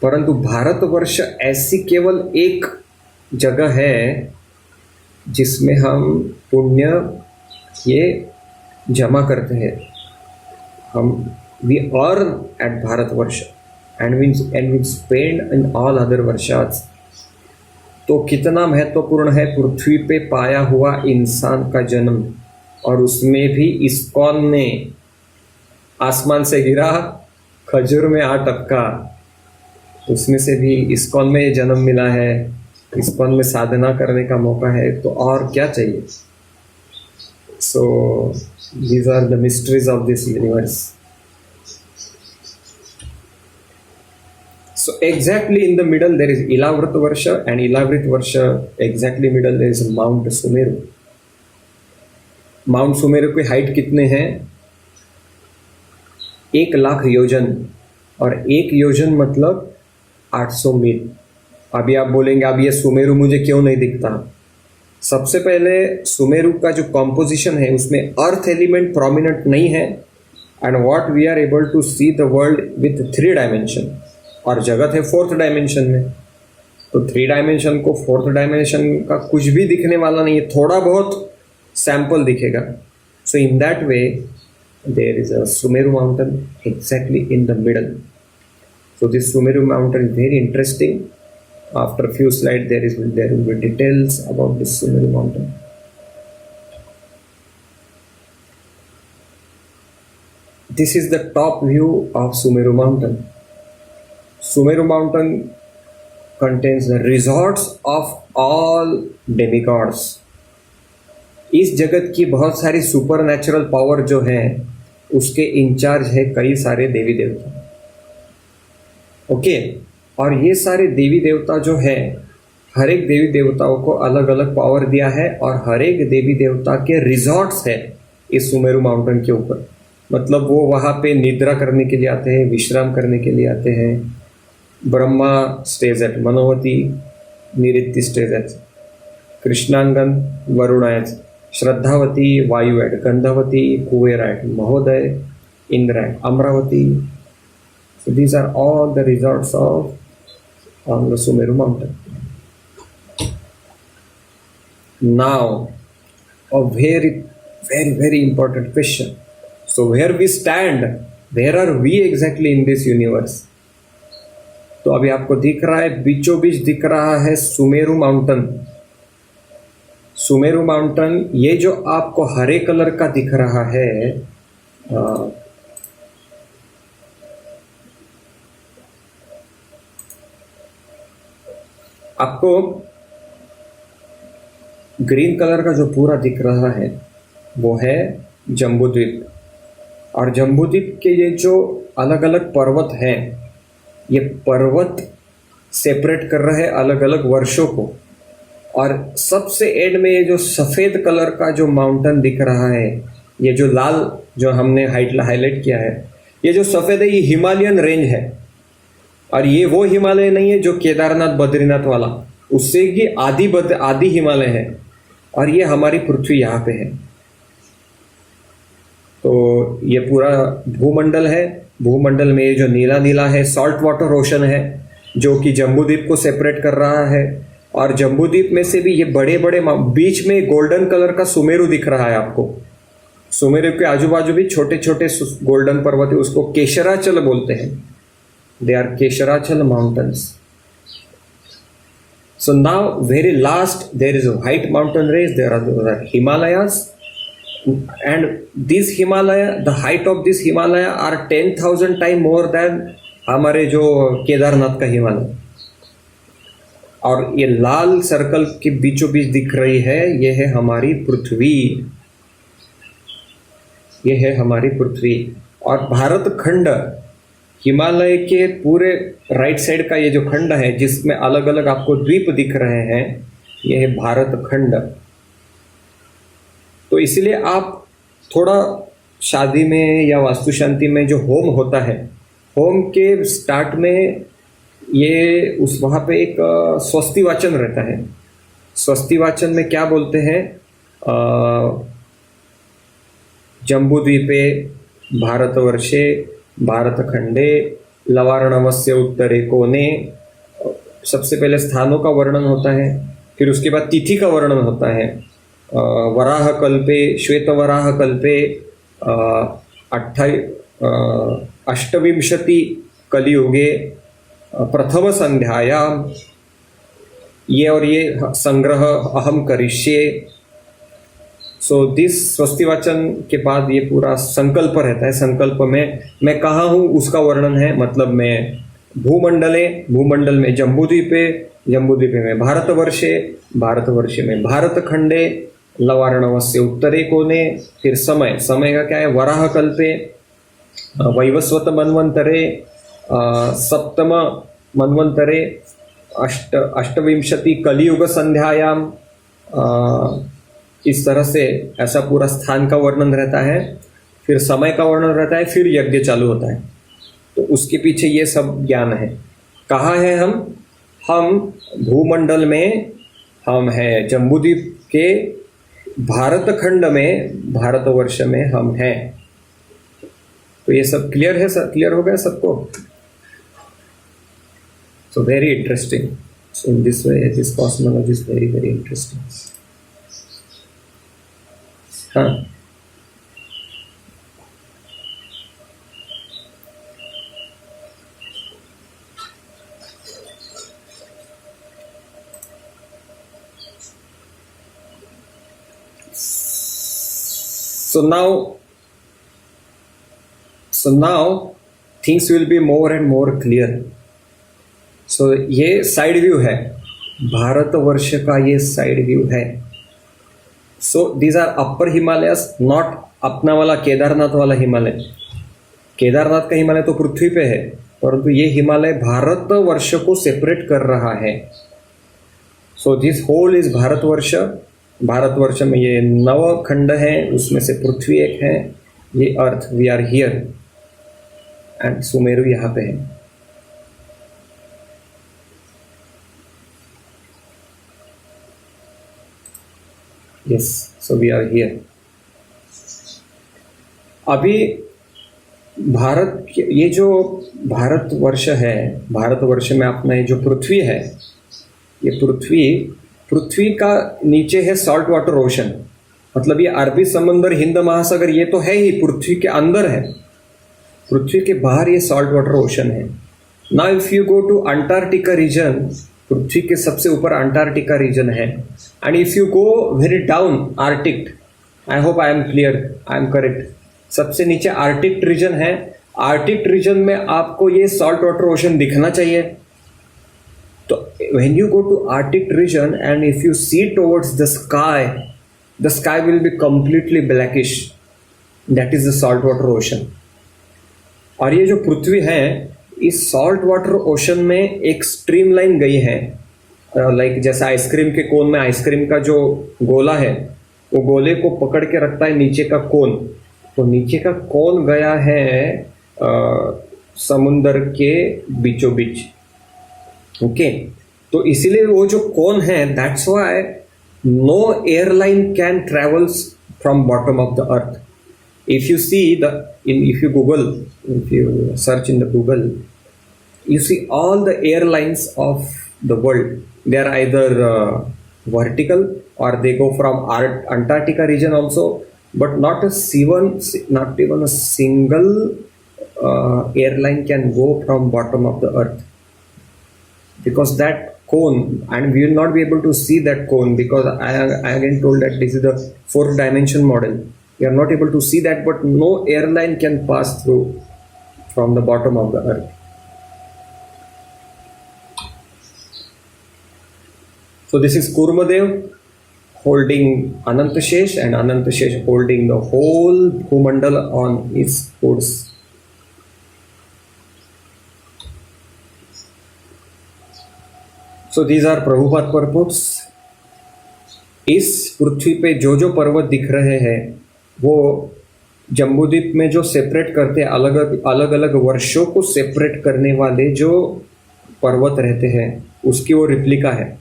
परंतु भारतवर्ष ऐसी केवल एक जगह है जिसमें हम पुण्य ये जमा करते हैं। हम we earn at Bharatvarsh and we spend in all other Varshas. तो कितना महत्वपूर्ण है पृथ्वी पे पाया हुआ इंसान का जन्म, और उसमें भी इस्कॉन ने आसमान से गिरा, खजूर में आ टपका, उसमें से भी इस्कॉन में जन्म मिला है, इस्कॉन में साधना करने का मौका है, तो और क्या चाहिए। So these are the mysteries of this universe. So exactly in the middle there is Ilavrita Varsha, and Ilavrita Varsha exactly middle there is mount Sumeru. Mount Sumeru की हाइट कितने हैं? 1,00,000 योजन, और 1 योजन मतलब 800 मील। अभी आप बोलेंगे अब ये सुमेरु मुझे क्यों नहीं दिखता? सबसे पहले सुमेरु का जो कॉम्पोजिशन है उसमें अर्थ एलिमेंट प्रोमिनेंट नहीं है, and what we are able to see the world with 3 dimension, और जगत है 4th डायमेंशन में। तो 3 डायमेंशन को 4th डायमेंशन का कुछ भी दिखने वाला नहीं है, थोड़ा बहुत सैंपल दिखेगा। So in that way there is a Sumeru mountain exactly in the middle. So this Sumeru mountain is very interesting. After a few slides there will be details about this Sumeru mountain. This is the top view of Sumeru mountain. Sumeru mountain contains the resorts of all demigods. इस जगत की बहुत सारी super natural power जो है उसके in charge है कई सारे देवी देवता। ओके, और ये सारे देवी देवता जो है, हर एक देवी देवताओं को अलग अलग पावर दिया है, और हर एक देवी देवता के रिजॉर्ट्स है इस सुमेरु माउंटेन के ऊपर। मतलब वो वहाँ पे निद्रा करने के लिए आते हैं, विश्राम करने के लिए आते हैं। Brahma stage at Manovati, Nirriti stage at Krishnangan, Varun at Shraddhavati, Vayu at Gandhavati, Kuber at Mahoday, Indra at Amravati. So these are all the resorts of the Sumeru mountain. Now, a very, very, very important question. So where we stand, where are we exactly in this universe? तो अभी आपको दिख रहा है, बीचों बीच दिख रहा है सुमेरु माउंटेन। सुमेरु माउंटेन ये जो आपको हरे कलर का दिख रहा है, आपको ग्रीन कलर का जो पूरा दिख रहा है वो है जम्बूद्वीप। और जम्बूद्वीप के ये जो अलग अलग पर्वत हैं, ये पर्वत सेपरेट कर रहे हैं अलग अलग वर्षों को। और सबसे एंड में ये जो सफ़ेद कलर का जो माउंटेन दिख रहा है, ये जो लाल जो हमने हाईलाइट किया है, ये जो सफ़ेद है ये हिमालयन रेंज है। और ये वो हिमालय नहीं है जो केदारनाथ बद्रीनाथ वाला, उससे कि आदि हिमालय है। और ये हमारी पृथ्वी यहाँ पे है। ये पूरा भूमंडल है। भूमंडल में ये जो नीला नीला है सॉल्ट वाटर ओशन है, जो कि जम्बूद्वीप को सेपरेट कर रहा है। और जम्बूद्वीप में से भी ये बड़े बड़े बीच में गोल्डन कलर का सुमेरु दिख रहा है आपको। सुमेरु के आजू बाजू भी छोटे छोटे गोल्डन पर्वत है, उसको केशराचल बोलते हैं। They are Kesarachal mountains. So now very last there is a white mountain range, there are the Himalayas, and these Himalaya, the height of this Himalaya are 10,000 times more than हमारे जो केदारनाथ का हिमालय। और ये लाल सर्कल के बीचों बीच दिख रही है, ये है हमारी पृथ्वी, ये है हमारी पृथ्वी। और भारत खंड, हिमालय के पूरे राइट साइड का ये जो खंड है जिसमें अलग अलग आपको द्वीप दिख रहे हैं, ये है भारत खंड। तो इसलिए आप थोड़ा शादी में या वास्तु शांति में जो होम होता है, होम के स्टार्ट में ये उस वहाँ पे एक स्वस्ति वाचन रहता है। स्वस्ति वाचन में क्या बोलते हैं? जम्बूद्वीपे भारतवर्षे भारतखंडे लवार्णवस्य उत्तरे कोने, सबसे पहले स्थानों का वर्णन होता है, फिर उसके बाद तिथि का वर्णन होता है। वराह कल्पे, श्वेत वराह कल्पे, 28 कलियुगे प्रथम संध्यायाम, ये और ये संग्रह अहम करिष्ये। सो दिस स्वस्ति वाचन के बाद ये पूरा संकल्प रहता है। संकल्प में मैं कहाँ हूँ उसका वर्णन है, मतलब मैं भूमंडले, भूमंडल में जम्बूद्वीपे, जम्बूद्वीपे में भारतवर्षे, भारतवर्षे में भारतखंडे, लवार्णवस्य उत्तरे कोने, फिर समय, समय का क्या है? वराह कल्पे, वैवस्वत मन्वंतरे, सप्तम मन्वंतरे, 28 कलियुग संध्यायाम। इस तरह से ऐसा पूरा स्थान का वर्णन रहता है, फिर समय का वर्णन रहता है, फिर यज्ञ चालू होता है। तो उसके पीछे ये सब ज्ञान है। कहाँ है हम? हम भूमंडल में हम हैं, जम्बूद्वीप के भारत खंड में, भारतवर्ष में हम हैं। तो ये सब क्लियर है सर? क्लियर हो गया सबको? So very interesting. So in this way this cosmology is very very interesting. हाँ, so now things will be more and more clear. So ये साइड व्यू है, भारतवर्ष का ये साइड व्यू है। So these are upper Himalayas, not अपना वाला केदारनाथ वाला हिमालय। केदारनाथ का हिमालय तो पृथ्वी पे है, परंतु ये हिमालय भारतवर्ष को सेपरेट कर रहा है। So this whole is Bharatvarsha. Bharatvarsha में ये 9 खंड हैं, उसमें से पृथ्वी एक है, ये earth, we are here, and Sumeru यहाँ पे है। Yes, so we are here. अभी भारत, ये जो भारतवर्ष है, भारतवर्ष में अपना ये जो पृथ्वी है, ये पृथ्वी का नीचे है सॉल्ट वाटर ओशन, मतलब ये अरबी समंदर, हिंद महासागर, ये तो है ही, पृथ्वी के अंदर है। पृथ्वी के बाहर ये सॉल्ट वाटर ओशन है। Now if you go to Antarctica region, पृथ्वी के सबसे ऊपर अंटार्कटिका रीजन है, and if you go very down Arctic, I hope I am clear, I am correct, सबसे नीचे आर्टिक रीजन है। आर्टिक रीजन में आपको ये सॉल्ट वाटर ओशन दिखना चाहिए। तो when you go to Arctic region and if you see towards the sky will be completely blackish. That is the saltwater ocean. और ये जो पृथ्वी है, इस सॉल्ट वाटर ओशन में एक स्ट्रीम लाइन गई है, लाइक जैसे आइसक्रीम के कोन में आइसक्रीम का जो गोला है, वो गोले को पकड़ के रखता है नीचे का कोन। तो नीचे का कोन गया है समुंदर के बीचों बीच। ओके, तो इसीलिए वो जो कोन है, that's why no airline can travels from bottom of the earth. If you see if you Google, if you search in the Google, you see all the airlines of the world. They are either vertical or they go from Antarctica region also, but not even a single airline can go from bottom of the earth, because that cone, and we will not be able to see that cone, because I again told that this is the fourth dimension model. We are not able to see that, but no airline can pass through from the bottom of the earth. So this is Kurmadev holding Anantashesh, and Anantashesh holding the whole Bhumandala on his horse. So these are Prabhupada purports. इस पृथ्वी पे जो जो पर्वत दिख रहे हैं वो जम्बूद्वीप में जो सेपरेट करते हैं, अलग अलग वर्षों को सेपरेट करने वाले जो पर्वत रहते हैं उसकी वो रिप्लिका है.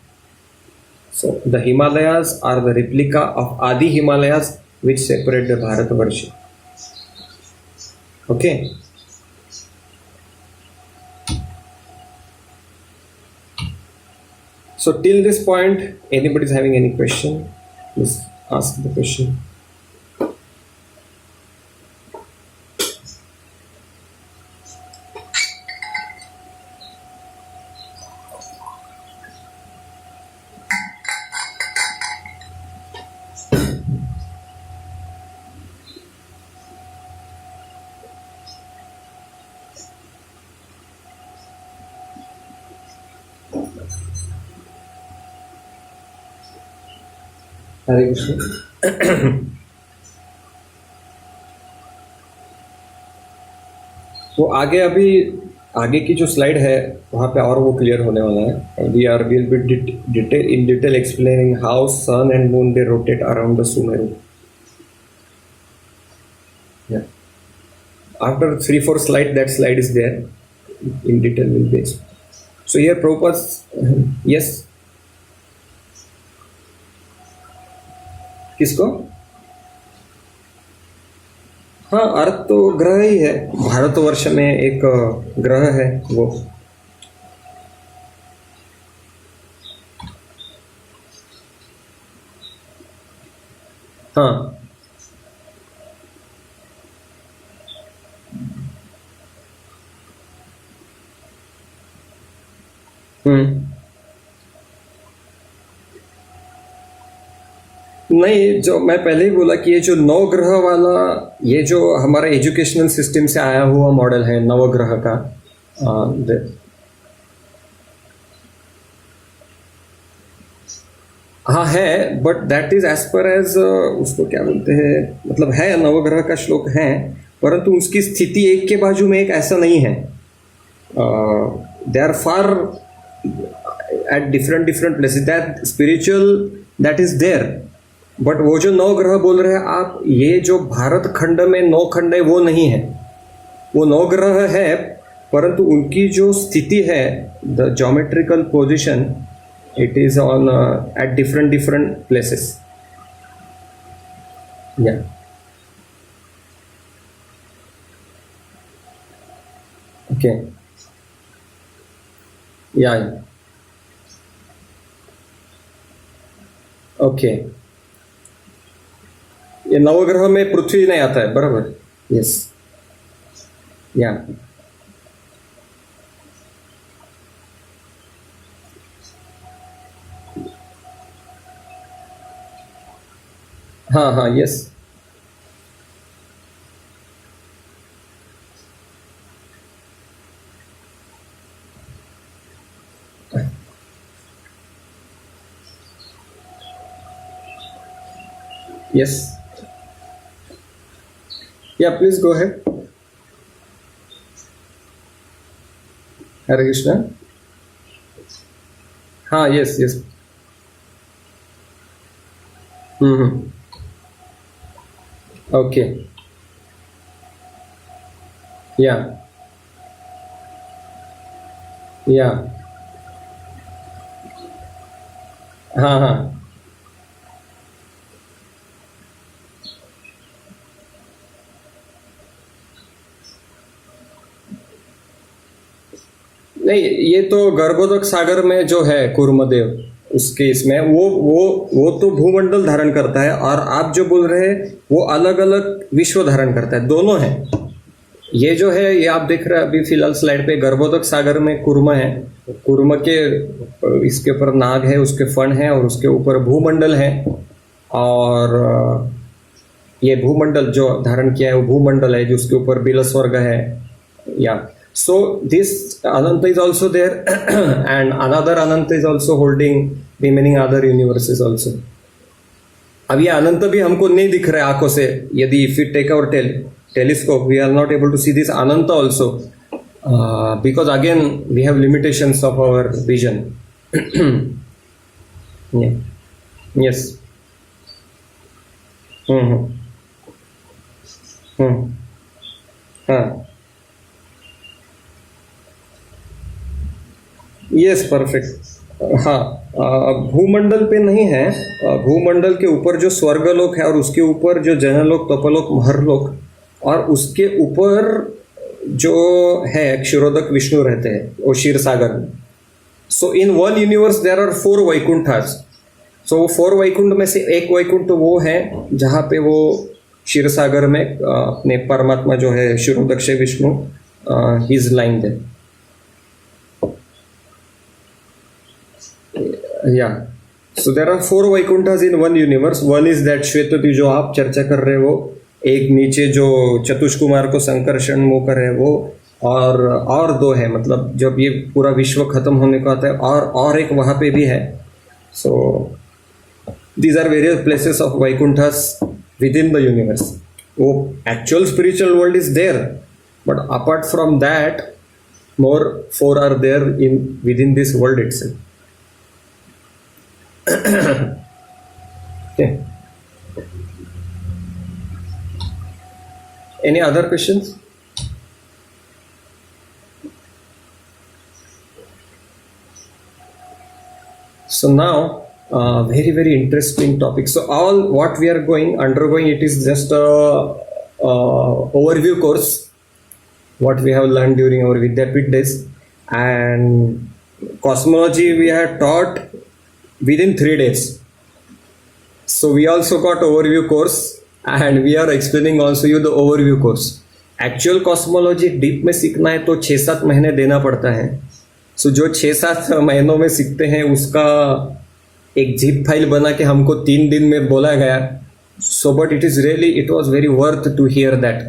So the Himalayas are the replica of Adi Himalayas which separate the Bharatvarsha. Okay. So till this point, anybody is having any question, please ask the question. हरे कृष्ण. वो आगे अभी आगे की जो स्लाइड है वहाँ पे और वो क्लियर होने वाला है. Will be in detail explaining how sun and moon they rotate around the Sumeru. After 3-4 slide, that slide is there. In detail will be. So here Prabhupada, yes. किसको? हाँ, अर्थ तो ग्रह ही है. भारतवर्ष में एक ग्रह है वो. हाँ, नहीं, जो मैं पहले ही बोला कि ये जो नवग्रह वाला, ये जो हमारा एजुकेशनल सिस्टम से आया हुआ मॉडल है नवग्रह का, हाँ है, but that is as per as उसको क्या बोलते हैं, मतलब है नवग्रह का श्लोक है, परंतु उसकी स्थिति एक के बाजू में एक ऐसा नहीं है. They are far at different places. That spiritual that is there, but वो जो नौ ग्रह बोल रहे हैं आप, ये जो भारत खंड में 9 खंड है वो नहीं है. वो 9 ग्रह है, परंतु उनकी जो स्थिति है, the geometrical position, it is on at different places. Yeah. Okay. Yeah. Okay. ये नवग्रह में पृथ्वी नहीं आता है, बराबर. यस. या हाँ हाँ. यस. यस. या प्लीज गो अहेड. हरे कृष्णा. हाँ. Yes yes. ओके. या या. हाँ हाँ. नहीं, ये तो गर्भोदक सागर में जो है कूर्मदेव, उसके इसमें वो तो भूमंडल धारण करता है, और आप जो बोल रहे हैं वो अलग अलग विश्व धारण करता है, दोनों है। ये जो है ये आप देख रहे हैं अभी फिलहाल स्लाइड पे, गर्भोदक सागर में कूर्म है, कूर्म के इसके ऊपर नाग है, उसके फण है, और उसके ऊपर भूमंडल है। और ये भूमंडल जो धारण किया है वो भूमंडल है, जो उसके ऊपर बिलस्वर्ग है। या so this Ananta is also there and another Ananta is also holding remaining other universes also. अब ये अनंत भी हमको नहीं दिख रहा है आंखों से, यदि if you take our telescope we are not able to see this ananta also, because again we have limitations of our vision. Yeah. Yes. हाँ, यस परफेक्ट। हाँ, भूमंडल पे नहीं है, भूमंडल के ऊपर जो स्वर्गलोक है, और उसके ऊपर जो जनलोक, तपलोक, महरलोक, और उसके ऊपर जो है क्षीरोदक विष्णु रहते हैं वो क्षीर सागर में। So in one universe there are 4 Vaikunthas. So वो 4 वैकुंठ में से एक वैकुंठ वो है जहाँ पे वो क्षीर सागर में अपने परमात्मा जो है क्षीरोदक विष्णु ही इज लाइंग देयर। या so there are 4 Vaikunthas in one universe. One is that Shvetadvip जो आप चर्चा कर रहे हो, एक नीचे जो चतुष्कुमार को संकर्षण मोकर है वो, और 2 है, मतलब जब ये पूरा विश्व खत्म होने को आता है और एक वहाँ पे भी है। So these are various places of Vaikunthas within the universe. वो actual spiritual world is there, but apart from that more 4 are there in within this world itself. Okay. Any other questions? So now, very interesting topic. So all what we are undergoing, it is just a overview course, what we have learned during our Vidyapit days, and cosmology we have taught within 3 days. So we also got overview course, and we are explaining also you the overview course. Actual cosmology deep में सीखना है तो 6-7 महीने देना पड़ता है। सो जो 6-7 महीनों में सीखते हैं उसका एक जिप फाइल बना के हमको 3 दिन में बोला गया। So but it was very worth to hear that.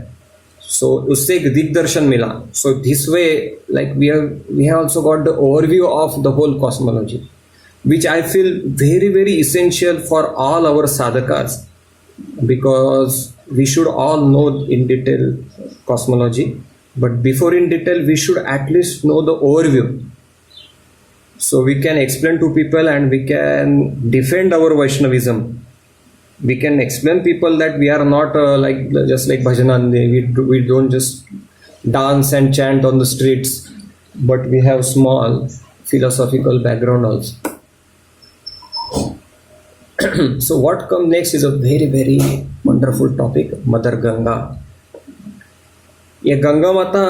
So उससे एक दिग्दर्शन मिला। So this way like we have also got the overview of the whole cosmology, which I feel very essential for all our sadhakas, because we should all know in detail cosmology, but before in detail we should at least know the overview, so we can explain to people and we can defend our Vaishnavism. We can explain people that we are not just like bhajanandi, we don't just dance and chant on the streets, but we have small philosophical background also. So what comes next is a very wonderful topic, Mother Ganga. ये गंगा माता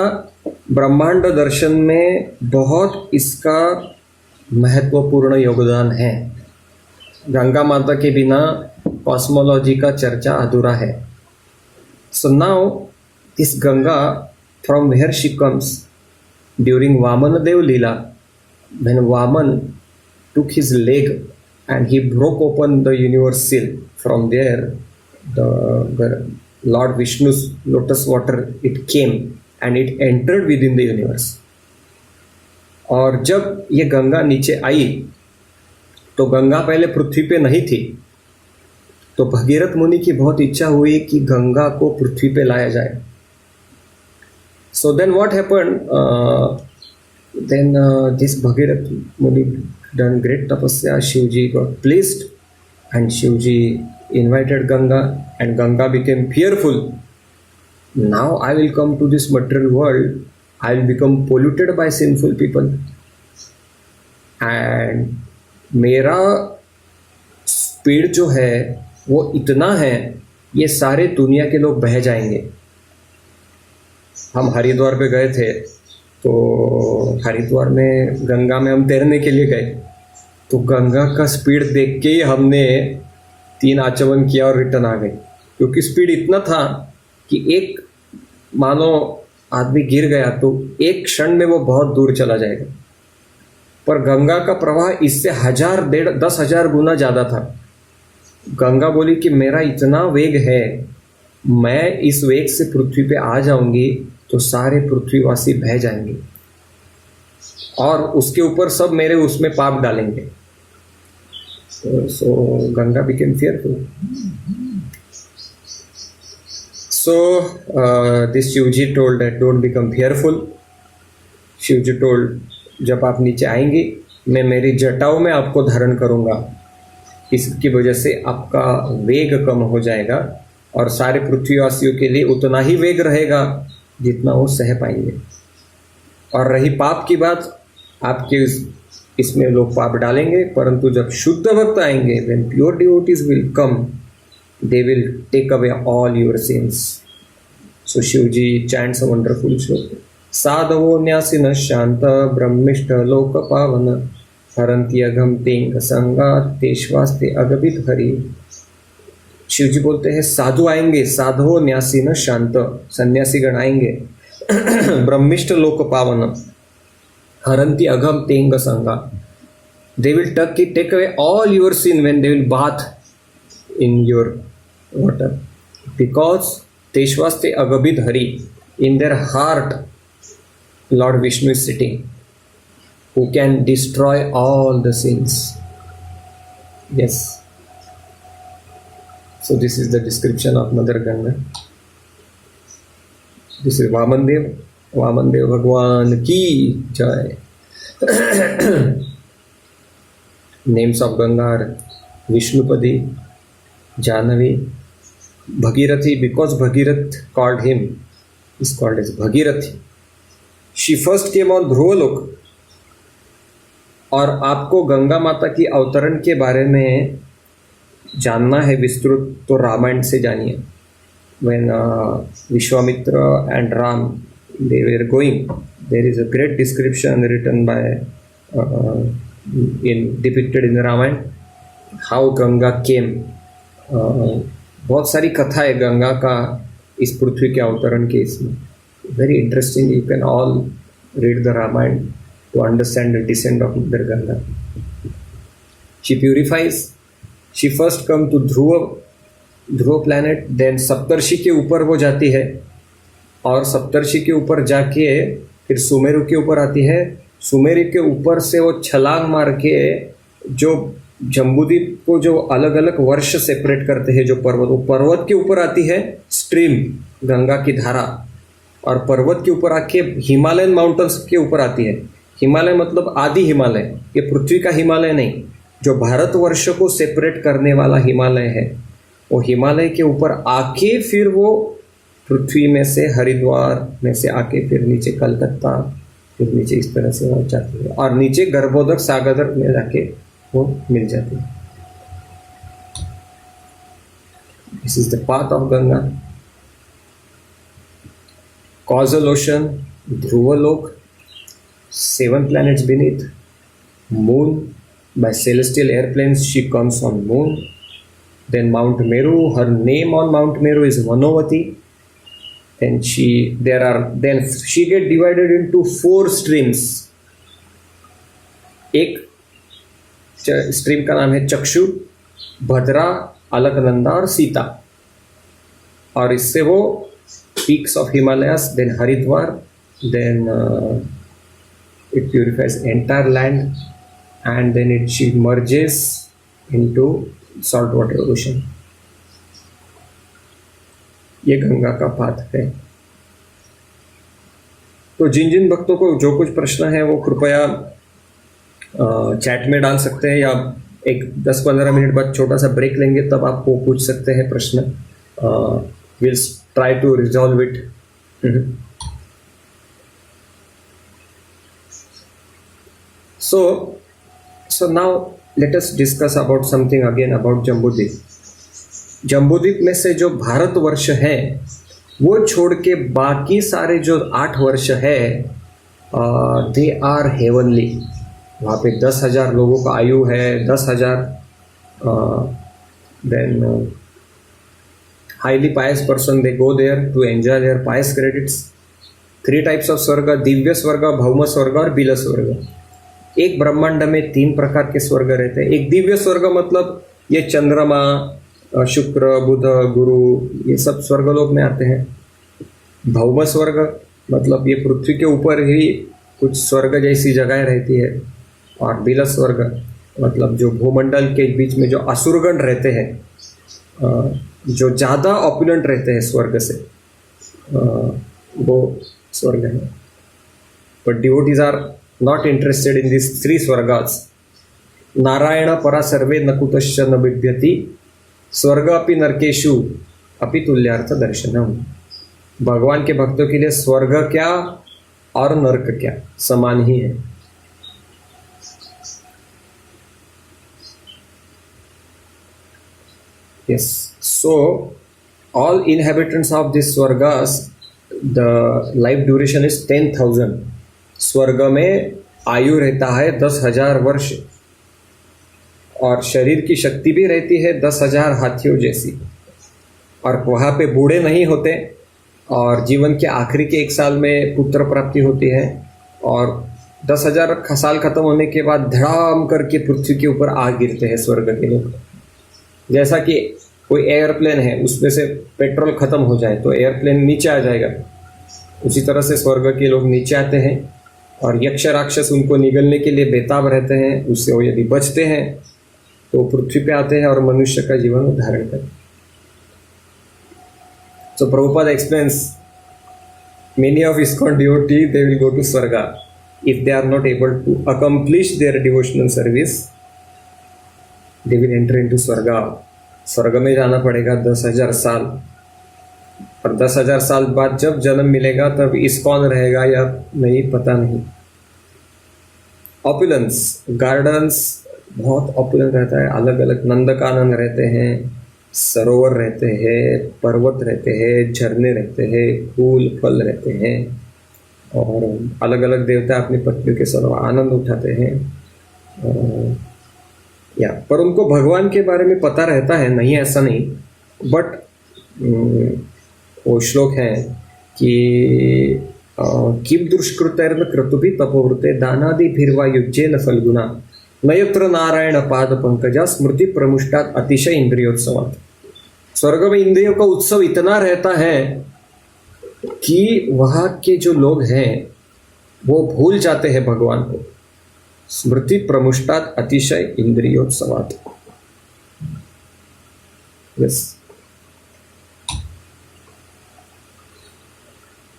ब्रह्मांड दर्शन में बहुत इसका महत्वपूर्ण योगदान है। गंगा माता के बिना कॉस्मोलॉजी का चर्चा अधूरा है। So now this Ganga, from where she comes during Vamanadev Leela, when Vaman took his leg and he broke open the universe seal. From there, the Lord Vishnu's lotus water, it came and it entered within the universe. और जब ये गंगा नीचे आई तो गंगा पहले पृथ्वी पे नहीं थी, तो भगीरथ मुनि की बहुत इच्छा हुई कि गंगा को पृथ्वी पे लाया जाए। So then what happened? Then this Bhagirath Muni done great tapasya. Shivji got pleased, and Shivji invited Ganga, and Ganga became fearful. Now I will come to this material world, I will become polluted by sinful people, and मेरा speed जो है वो इतना है, ये सारे दुनिया के लोग बह जाएंगे। हम हरिद्वार पे गए थे तो हरिद्वार में गंगा में हम तैरने के लिए गए, तो गंगा का स्पीड देख के ही हमने 3 आचमन किया और रिटर्न आ गए, क्योंकि स्पीड इतना था कि एक मानो आदमी गिर गया तो एक क्षण में वो बहुत दूर चला जाएगा, पर गंगा का प्रवाह इससे 1000 10,000 गुना ज़्यादा था। गंगा बोली कि मेरा इतना वेग है, मैं इस वेग से पृथ्वी पे आ जाऊंगी तो सारे पृथ्वीवासी बह जाएंगे और उसके ऊपर सब मेरे उसमें पाप डालेंगे। So Ganga became fearful. So this Shivji told that don't become fearful. Shivji told जब आप नीचे आएंगे मैं मेरी जटाओं में आपको धारण करूंगा, इसकी वजह से आपका वेग कम हो जाएगा और सारे पृथ्वीवासियों के लिए उतना ही वेग रहेगा जितना वो सह पाएंगे। और रही पाप की बात, आपके इसमें लोग पाप डालेंगे, परंतु जब शुद्ध भक्त आएंगे, when pure devotees will come, they will take away all your sins. So Shivji chants a wonderful श्लोक, साधवो न्यासिनः शांत ब्रह्मिष्ठ लोक पावन हरन्ति अघम तेंग संगात तेष्वास्ते अगभित हरि। शिवजी बोलते हैं साधु आएंगे, साधवो न्यासिनः शांत, सन्यासीगण आएंगे, ब्रह्मिष्ठ लोक पावन हरन्ति अघम तेंग संगा, they will take away all your sin when they will bath in your water, because teshvaste agabid hari, in their heart Lord Vishnu is sitting, who can destroy all the sins. Yes, so this is the description of Mother Ganga. This is Vamandev Bhagwan ki jai. Names of Ganga are Vishnupadi, Jahnavi, Bhagirathi, because Bhagirath called him, is called as Bhagirathi. She first came on Dhruvlok. और आपको गंगा माता की अवतरण के बारे में जानना है विस्तृत तो रामायण से जानिए। When Vishwamitra and Ram they were going, there is a great description written by depicted in the Ramayana how Ganga came. बहुत सारी कथा है गंगा का इस पृथ्वी के अवतरण के इसमें, very interesting. You can all read the Ramayana to understand the descent of Mother Ganga. She purifies. She first come to Dhruv planet, then सप्तर्षि के ऊपर वो जाती है और सप्तर्षि के ऊपर जाके फिर सुमेरु के ऊपर आती है। सुमेरु के ऊपर से वो छलांग मार के जो जम्बूद्वीप को जो अलग अलग वर्ष सेपरेट करते हैं, जो पर्वत, वो पर्वत के ऊपर आती है स्ट्रीम, गंगा की धारा, और पर्वत के ऊपर आके हिमालयन माउंटेन्स के ऊपर आती है। हिमालय मतलब आदि हिमालय, ये पृथ्वी का हिमालय नहीं, जो भारतवर्ष को सेपरेट करने वाला हिमालय है, वो हिमालय के ऊपर आके फिर वो पृथ्वी में से हरिद्वार में से आके फिर नीचे कलकत्ता, फिर नीचे इस तरह से वो जाती है और नीचे गर्भोदक सागर में जाके वो मिल जाती है। This is the path of Ganga. Causal ocean, Dhruvaloka, 7 planets beneath, moon, by celestial airplanes she comes on moon. Then Mount Meru, her name on Mount Meru is Manavati. Then she get divided into 4 streams. एक stream का नाम है चक्षु, भद्रा, अलकनंदा और सीता, और इससे वो peaks of Himalayas, then Haridwar, then it purifies entire land, and then she merges into saltwater ocean. ये गंगा का पाथ है। तो जिन जिन भक्तों को जो कुछ प्रश्न है वो कृपया चैट में डाल सकते हैं, या एक 10-15 मिनट बाद छोटा सा ब्रेक लेंगे, तब आप वो पूछ सकते हैं प्रश्न। We'll try to resolve it. So now let us discuss about something again about Jambudvipa. Jambudvipa में से जो भारतवर्ष है वो छोड़ के बाकी सारे जो 8 वर्ष है दे आर हेवनली। वहाँ पे 10,000 लोगों का आयु है, 10,000। Then highly pious person they go there to enjoy their pious credits. 3 types of स्वर्ग, दिव्य स्वर्ग, भौम स्वर्ग और बिल स्वर्ग। एक ब्रह्मांड में 3 प्रकार के स्वर्ग रहते हैं। एक दिव्य स्वर्ग मतलब ये चंद्रमा, शुक्र, बुध, गुरु, ये सब स्वर्गलोक में आते हैं। भौम स्वर्ग मतलब ये पृथ्वी के ऊपर ही कुछ स्वर्ग जैसी जगह रहती है। और बिल स्वर्ग मतलब जो भूमंडल के बीच में जो असुरगण रहते हैं, जो ज़्यादा ऑपुलेंट रहते हैं स्वर्ग से, वो स्वर्ग है। But devotees are not interested in this 3 swargas. Narayan परा सर्वे न कुतश्च न बिभ्यति, स्वर्ग अपि नरकेशु अपि तुल्यार्थ दर्शनम। भगवान के भक्तों के लिए स्वर्ग क्या और नरक क्या समान ही है। Yes, so all inhabitants of this swargas, the life duration is 10,000. स्वर्ग में आयु रहता है 10,000 वर्ष, और शरीर की शक्ति भी रहती है 10,000 हाथियों जैसी। और वहाँ पे बूढ़े नहीं होते, और जीवन के आखिरी के 1 साल में पुत्र प्राप्ति होती है। और 10,000 साल खत्म होने के बाद धड़ाम करके पृथ्वी के ऊपर आग गिरते हैं स्वर्ग के लोग। जैसा कि कोई एयरप्लेन है, उसमें से पेट्रोल खत्म हो जाए तो एयरप्लेन नीचे आ जाएगा, उसी तरह से स्वर्ग के लोग नीचे आते हैं। और यक्ष राक्षस उनको निगलने के लिए बेताब रहते हैं, उससे वो यदि बचते हैं तो पृथ्वी पे आते हैं और मनुष्य का जीवन धारण करते हैं। So Prabhupada explains, many of ISKCON devotees, they will go to Swarga if they are not able to accomplish their devotional service. They will enter into Swarga. स्वर्ग में जाना पड़ेगा 10,000 साल, और 10,000 साल बाद जब जन्म मिलेगा तब ISKCON रहेगा या नहीं पता नहीं। ऑपुलेंस, गार्डन्स बहुत ऑपुलेंट रहता है, अलग अलग नंदकानन रहते हैं, सरोवर रहते हैं, पर्वत रहते हैं, झरने रहते हैं, फूल फल रहते हैं, और अलग अलग देवता अपनी पत्नियों के साथ आनंद उठाते हैं। पर उनको भगवान के बारे में पता रहता है, नहीं ऐसा नहीं। बट वो श्लोक है कि किम दुष्कृतैर्न क्रतुभि तपोवृते दानादि भिर्वा युज्येन फल्गुना नयत्र नारायण पाद पंकजा स्मृति प्रमुष्टात अतिशय इंद्रियोत्सवात्। स्वर्ग में इंद्रियों का उत्सव इतना रहता है कि वहाँ के जो लोग हैं वो भूल जाते हैं भगवान को। स्मृति प्रमुष्टात अतिशय इंद्रियोत्सवात्। यस,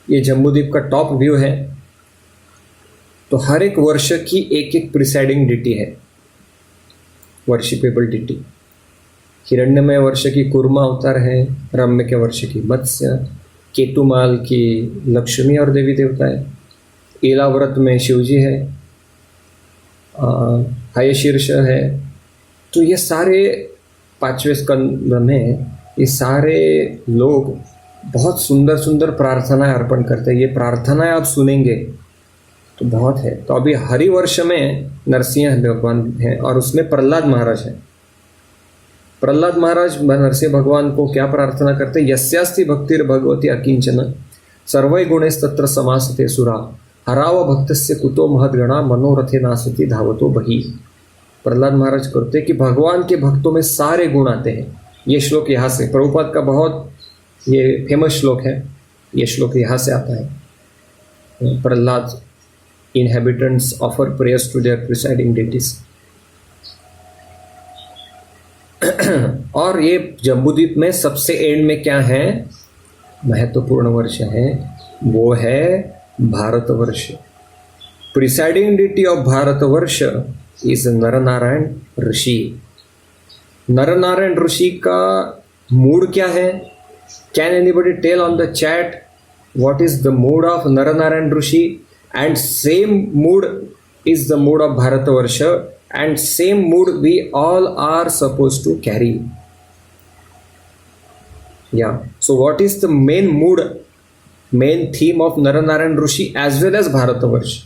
ये जम्बूद्वीप का टॉप व्यू है। तो हर एक वर्ष की एक एक प्रिसाइडिंग डिटी है, वर्शिपेबल डिटी। हिरण्यमय वर्ष की कूर्मा अवतार है, रम्य के वर्ष की मत्स्य, केतुमाल की लक्ष्मी और देवी देवता है, एलाव्रत में शिवजी है, हयशीर्ष है। तो ये सारे 5वें स्कंद में ये सारे लोग बहुत सुंदर सुंदर प्रार्थनाएं अर्पण करते हैं। ये प्रार्थनाएं आप सुनेंगे तो बहुत है। तो अभी हरिवर्ष में नरसिंह भगवान हैं और उसमें प्रहलाद महाराज हैं। प्रहलाद महाराज नरसिंह भगवान को क्या प्रार्थना करते? यस्यास्ति भक्तिर भगवती अकिंचन सर्वै गुणैस्तत्र समासते सुरा हराव भक्तस्य कुतो महद्गणा मनोरथे नासति धावतो बही। प्रहलाद महाराज करते कि भगवान के भक्तों में सारे गुण आते हैं। ये श्लोक यहाँ से, प्रभुपाद का बहुत ये फेमस श्लोक है, ये श्लोक यहाँ से आता है। Prahlad inhabitants offer prayers to their presiding deities। और ये जम्बूद्वीप में सबसे एंड में क्या है, महत्वपूर्ण वर्ष है, वो है Bharatvarsh. Presiding deity of Bharatvarsh is Narnarayan Rishi. Narnarayan Rishi का मूड क्या है? Can anybody tell on the chat what is the mood of Narnarayan Rishi? And same mood is the mood of Bharatavarsha, and same mood we all are supposed to carry. Yeah. So what is the main mood main theme of Narnarayan Rishi as well as Bharatvarsha.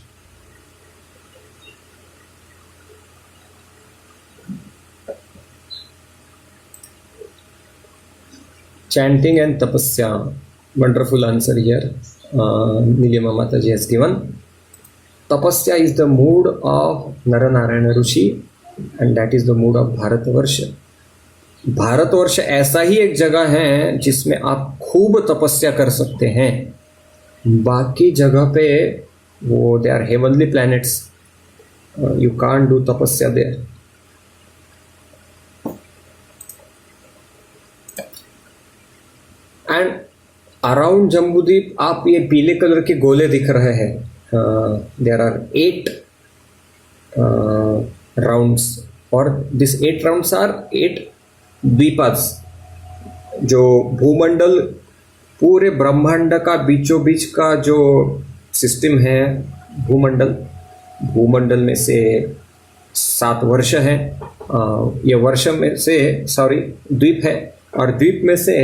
Chanting and tapasya. Wonderful answer here. Nilima Mataji has given. Tapasya is the mood of Naranarayana Rishi and that is the mood of Bharatvarsh. Bharatvarsh ऐसा ही एक जगह है जिसमें आप खूब तपस्या कर सकते हैं. बाकी जगह पे वो they are heavenly planets, you can't do tapasya there. And around Jambudvipa आप ये पीले कलर के गोले दिख रहे हैं. देयर आर 8 राउंड्स और दिस 8 राउंड्स आर 8 द्वीपास. जो भूमंडल पूरे ब्रह्मांड का बीचों बीच का जो सिस्टम है, भूमंडल में से 7 वर्ष है. ये वर्ष में से द्वीप है और द्वीप में से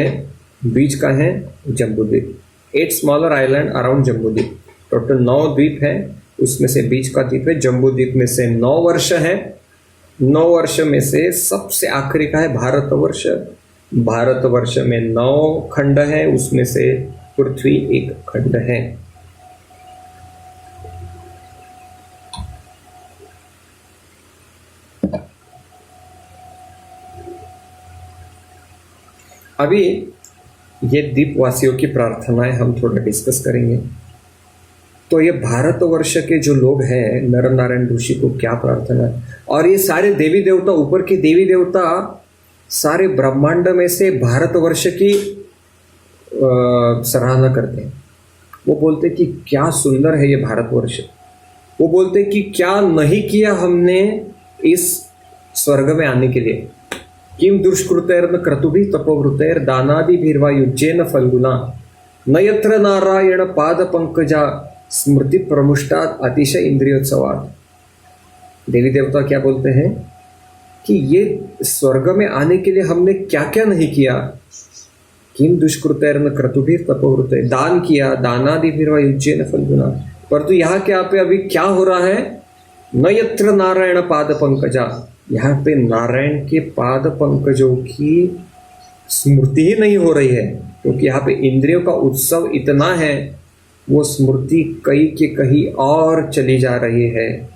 बीच का है Jambudvipa. 8 smaller island around Jambudvipa. Total 9 द्वीप है, उसमें से बीच का द्वीप है. जम्बूद्वीप में से 9 वर्ष है. 9 वर्ष में से सबसे आखिरी का है भारतवर्ष. भारतवर्ष में 9 खंड है, उसमें से पृथ्वी एक खंड है. अभी ये द्वीपवासियों की प्रार्थनाएं हम थोड़ा डिस्कस करेंगे. तो ये भारतवर्ष के जो लोग हैं, नर नारायण ऋषि को क्या प्रार्थना है. और ये सारे देवी देवता, ऊपर के देवी देवता सारे ब्रह्मांड में से भारतवर्ष की सराहना करते हैं. वो बोलते कि क्या सुंदर है ये भारतवर्ष. वो बोलते कि क्या नहीं किया हमने इस स्वर्ग में आने के लिए. किम दुष्कृतैर्न क्रतुभिः तपोवृतैर् दानादिभिर्वा युज्येन फल्गुना न यत्र नारायण पाद पंकजा स्मृति प्रमुष्टात् अतिशय इंद्रियोत्सवात्. देवी देवता क्या बोलते हैं कि ये स्वर्ग में आने के लिए हमने क्या क्या नहीं किया. किम दुष्कृतैर्न क्रतुभिः तपोवृतैर्, दान किया, दानादिभिर्वा युज्येन फल्गुना. परंतु यहाँ क्या पे अभी क्या हो रहा है. न यत्र नारायण पाद पंकजा, यहाँ पे नारायण के पाद पंकजों की स्मृति ही नहीं हो रही है. क्योंकि यहाँ पे इंद्रियों का उत्सव इतना है, वो स्मृति कहीं के कहीं और चली जा रही है.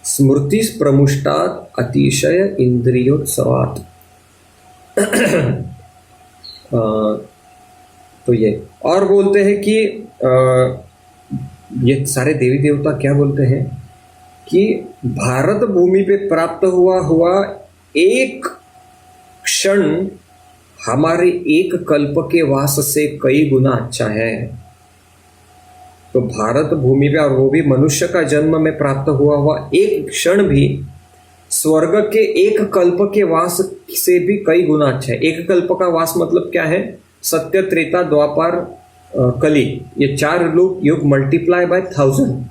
स्मृति प्रमुष्टात् अतिशय इंद्रियोत्सवात्. तो ये और बोलते हैं कि ये सारे देवी देवता क्या बोलते हैं कि भारत भूमि पे प्राप्त हुआ एक क्षण हमारे एक कल्प के वास से कई गुना अच्छा है. तो भारत भूमि पे, और वो भी मनुष्य का जन्म में प्राप्त हुआ एक क्षण भी स्वर्ग के एक कल्प के वास से भी कई गुना अच्छा है. एक कल्प का वास मतलब क्या है. सत्य, त्रेता, द्वापर, कली, ये 4 युग मल्टीप्लाई बाय 1000,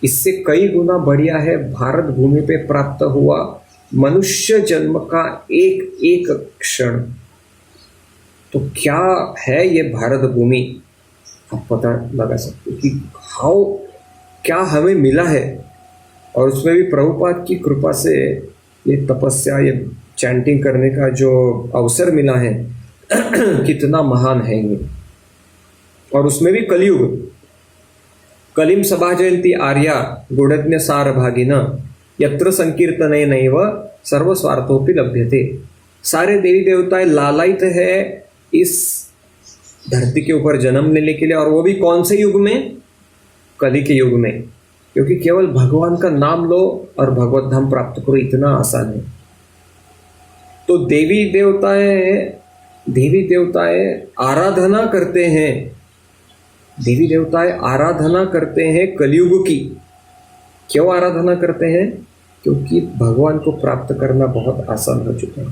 इससे कई गुना बढ़िया है भारत भूमि पे प्राप्त हुआ मनुष्य जन्म का एक एक क्षण. तो क्या है ये भारत भूमि, आप पता लगा सकते कि हाउ क्या हमें मिला है. और उसमें भी प्रभुपाद की कृपा से ये तपस्या, ये चैंटिंग करने का जो अवसर मिला है कितना महान है ये. और उसमें भी कलयुग. कलिम सभा जयंती आर्या गुणज्ञ सार भागिन यत्र संकीर्तने नैव सर्व स्वार्थोपि लभ्यते. सारे देवी देवताएं लालायित है इस धरती के ऊपर जन्म लेने के लिए. और वो भी कौन से युग में. कली के युग में. क्योंकि केवल भगवान का नाम लो और भगवत धाम प्राप्त करो, इतना आसान है. तो देवी देवताएं आराधना करते हैं. देवी देवताएं आराधना करते हैं कलयुग की. क्यों आराधना करते हैं. क्योंकि भगवान को प्राप्त करना बहुत आसान हो चुका है.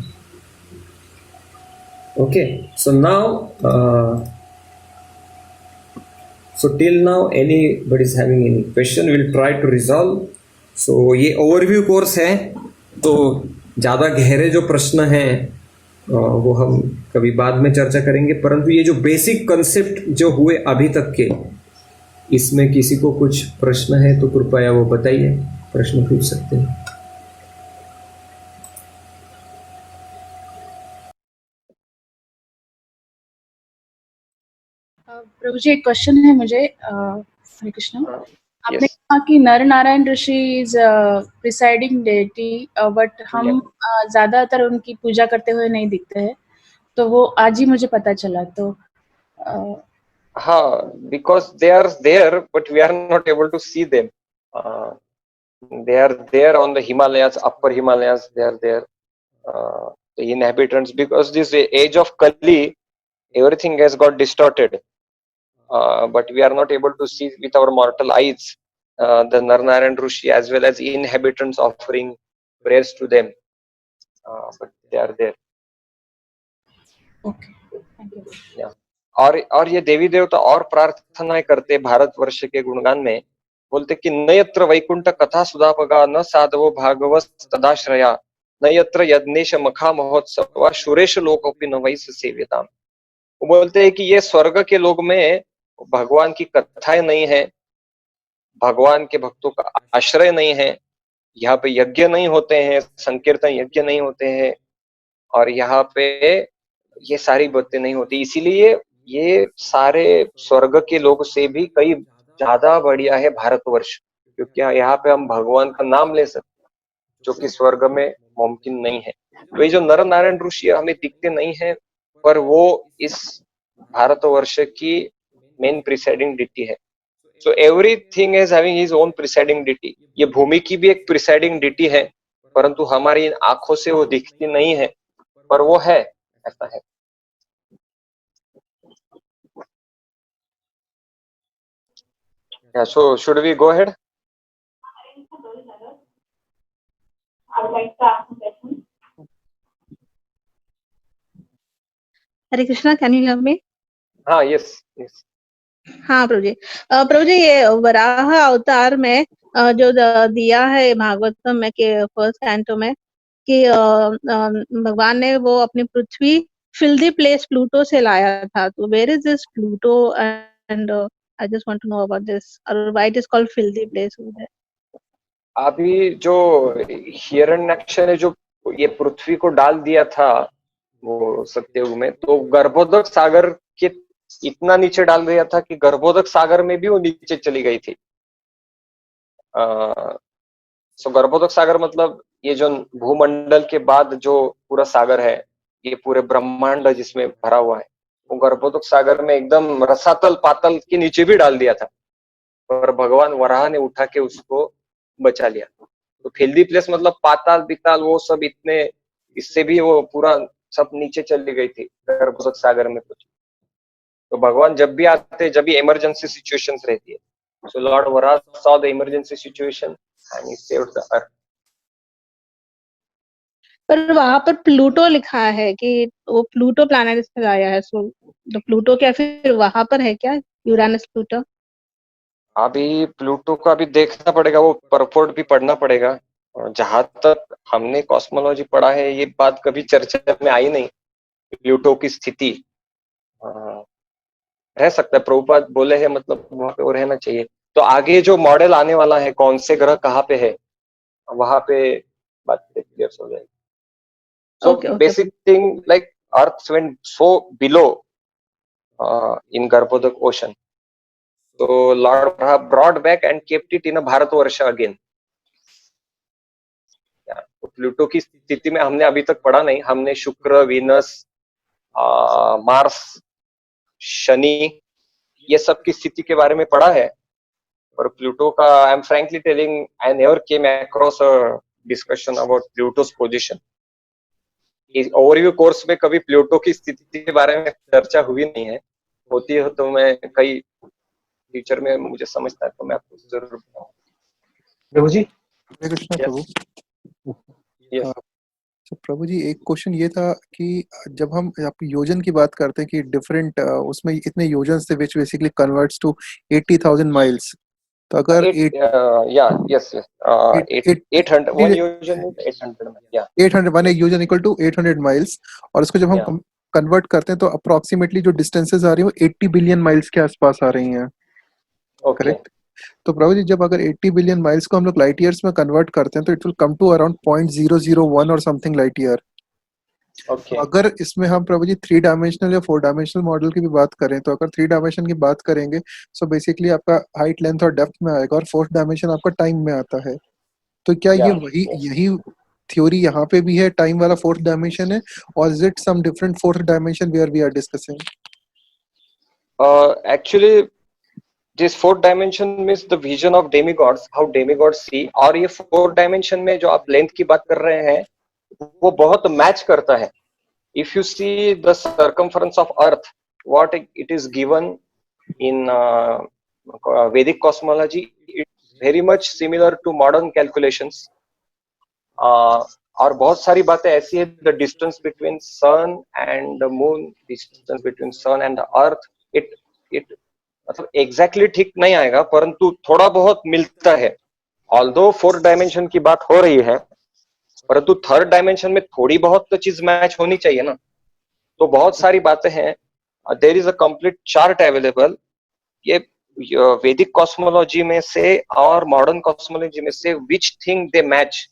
Okay, so now so till now anybody is having any question, we'll try to resolve. so ये ओवरव्यू कोर्स है, तो ज़्यादा गहरे जो प्रश्न हैं वो हम कभी बाद में चर्चा करेंगे, परंतु ये जो बेसिक कंसेप्ट जो हुए अभी तक के, इसमें किसी को कुछ प्रश्न है तो कृपया वो बताइए, प्रश्न पूछ सकते हैं। प्रभु जी, एक क्वेश्चन है मुझे। हरे कृष्ण। आपने यस कहा कि नर नारायण ऋषि इज प्रिसाइडिंग डेटी, बट हम ज्यादातर उनकी पूजा करते हुए नहीं दिखते हैं, तो वो आज ही मुझे पता चला। तो हाँ, because they are there but we are not able to see them. They are there on the Himalayas, upper Himalayas. They are there, the inhabitants, because this age of Kali, everything has got distorted, but we are not able to see with our mortal eyes the Narnarayan Rishi as well as inhabitants offering prayers to them, but they are there. Okay, thank you. Yeah. और ये देवी देवता और प्रार्थनाएं करते भारतवर्ष के गुणगान में, बोलते कि न यत्र वैकुंठ कथा सुधापगा न साधवो भागवत तदाश्रया न यत्र यज्ञेश मखा महोत्सव सुरेश लोकोपि न वैस सेव्यताम। वो बोलते हैं कि ये स्वर्ग के लोग में भगवान की कथाएं नहीं है, भगवान के भक्तों का आश्रय नहीं है, यहाँ पे यज्ञ नहीं होते हैं, संकीर्तन यज्ञ नहीं होते हैं, और यहाँ पे ये सारी बातें नहीं होती। इसीलिए ये सारे स्वर्ग के लोग से भी कई ज्यादा बढ़िया है भारतवर्ष, क्योंकि यहाँ पे हम भगवान का नाम ले सकते हैं, जो कि स्वर्ग में मुमकिन नहीं है। तो ये जो नर नारायण ऋषि हमें दिखते नहीं है, पर वो इस भारतवर्ष की मेन प्रिसाइडिंग डिटी है। So everything is having his own presiding deity. ये भूमि की भी एक प्रिसाइडिंग डिटी है, परंतु हमारी आंखों से वो दिखती नहीं है, पर वो है, ऐसा है। Yeah, so should we go ahead? I would like to ask a question. Hare Krishna, can you hear me? हाँ, यस यस। हाँ प्रभु जी, ये वराह अवतार में जो दिया है भागवतम में के फर्स्ट कैंटो में कि भगवान ने वो अपनी पृथ्वी फिल्दी प्लेस प्लूटो से लाया था। तो where is this Pluto and I just want to know about this, और why it is called filthy place over there. अभी जो हिरण्यक्ष ने जो ये पृथ्वी को डाल दिया था वो सत्ययुग में, तो गर्भोदक सागर के इतना नीचे डाल दिया था कि गर्भोदक सागर में भी वो नीचे चली गई थी। सो गर्भोदक सागर मतलब ये जो भूमंडल के बाद जो पूरा सागर है, ये पूरे ब्रह्मांड जिसमें भरा हुआ है, वो गर्भोदक सागर में एकदम रसातल पातल के नीचे भी डाल दिया था, पर भगवान वराह ने उठा के उसको बचा लिया। तो फिल्दी प्लेस मतलब पाताल बिताल वो सब इतने, इससे भी वो पूरा सब नीचे चली गई थी गर्भोदक सागर में कुछ। तो भगवान जब भी आते, जब भी इमरजेंसी सिचुएशंस रहती है, so Lord Vara saw the emergency situation and he saved the earth. पर वहां पर प्लूटो लिखा है कि वो प्लूटो प्लैनेट से आया है। सो तो प्लूटो क्या फिर वहां पर है क्या, यूरानस प्लूटो? अभी प्लूटो का अभी देखना पड़ेगा, वो परपोर्ट भी पढ़ना पड़ेगा। और जहां तक हमने कॉस्मोलॉजी पढ़ा है, ये बात कभी चर्चा में आई नहीं, प्लूटो की स्थिति। रह सकता है, प्रभुपाद बोले हैं, मतलब वहां पे वो रहना चाहिए। तो आगे जो मॉडल आने वाला है, कौन से ग्रह कहाँ पे है, वहां पे बात क्लियर हो जाएगी। So basic thing, like Earth went so below in Garbhodak ocean. So Lord Brahma brought back and kept it in a Bharatvarsha again. तो प्लूटो की स्थिति में हमने अभी तक पढ़ा नहीं। हमने शुक्र, वीनस, मार्स, शनि, ये सब की स्थिति के बारे में पढ़ा है, पर प्लूटो का I am frankly telling I never came across a discussion about Pluto's position. इस ओवरव्यू कोर्स में कभी प्लूटो की स्थिति के बारे में चर्चा हुई नहीं है। होती है तो मैं कई फ्यूचर में मुझे समझता है तो मैं आपको जरूर बताऊंगा। प्रभु जी, हरे कृष्णा प्रभु। यस तो प्रभु जी, एक क्वेश्चन ये था कि जब हम आप योजन की बात करते हैं कि डिफरेंट उसमें इतने योजन से which basically converts to 80,000 miles, तो अगर yeah, yes, yes. 800 one yojan is 800 yeah 800 1 योजन इक्वल टू 800 माइल्स, और इसको जब हम Yeah. कन्वर्ट करते हैं तो अप्रोक्सीमेटली जो डिस्टेंसेस आ रही है वो 80 बिलियन माइल्स के आसपास आ रही हैं, okay करेक्ट? तो प्रभु जी जब अगर 80 बिलियन माइल्स को हम लोग लाइट ईयर्स में कन्वर्ट करते हैं तो it will come to around 0.001 और समथिंग लाइट ईयर। okay अगर इसमें हम प्रभु जी 3 डायमेंशनल या 4 डायमेंशनल मॉडल की भी बात करें, तो अगर 3 डायमेंशन की बात करेंगे सो बेसिकली आपका हाइट, लेंथ और डेप्थ में आएगा, और 4th डायमेंशन आपका टाइम में आता है। तो क्या ये Yeah. वही यही थ्योरी यहाँ पे भी है, टाइम वाला 4th डायमेंशन है, और is it some different 4th dimension where we are discussing? actually this fourth dimension means the vision of demigods, how demigods see, और ये fourth dimension में जो आप length की बात कर रहे हैं वो बहुत मैच करता है। If you see the circumference of earth, what it is given in Vedic cosmology, it's very much similar to modern calculations. और बहुत सारी बातें ऐसी है, the distance between sun and the moon, distance between sun and the earth, it मतलब exactly ठीक नहीं आएगा, परंतु थोड़ा बहुत मिलता है। ऑल्दो 4th डायमेंशन की बात हो रही है, परंतु 3rd डायमेंशन में थोड़ी बहुत तो चीज मैच होनी चाहिए ना। तो बहुत सारी बातें हैं, there is a complete chart available. ये वैदिक कॉस्मोलॉजी में से और मॉडर्न कॉस्मोलॉजी में से विच थिंग दे मैच,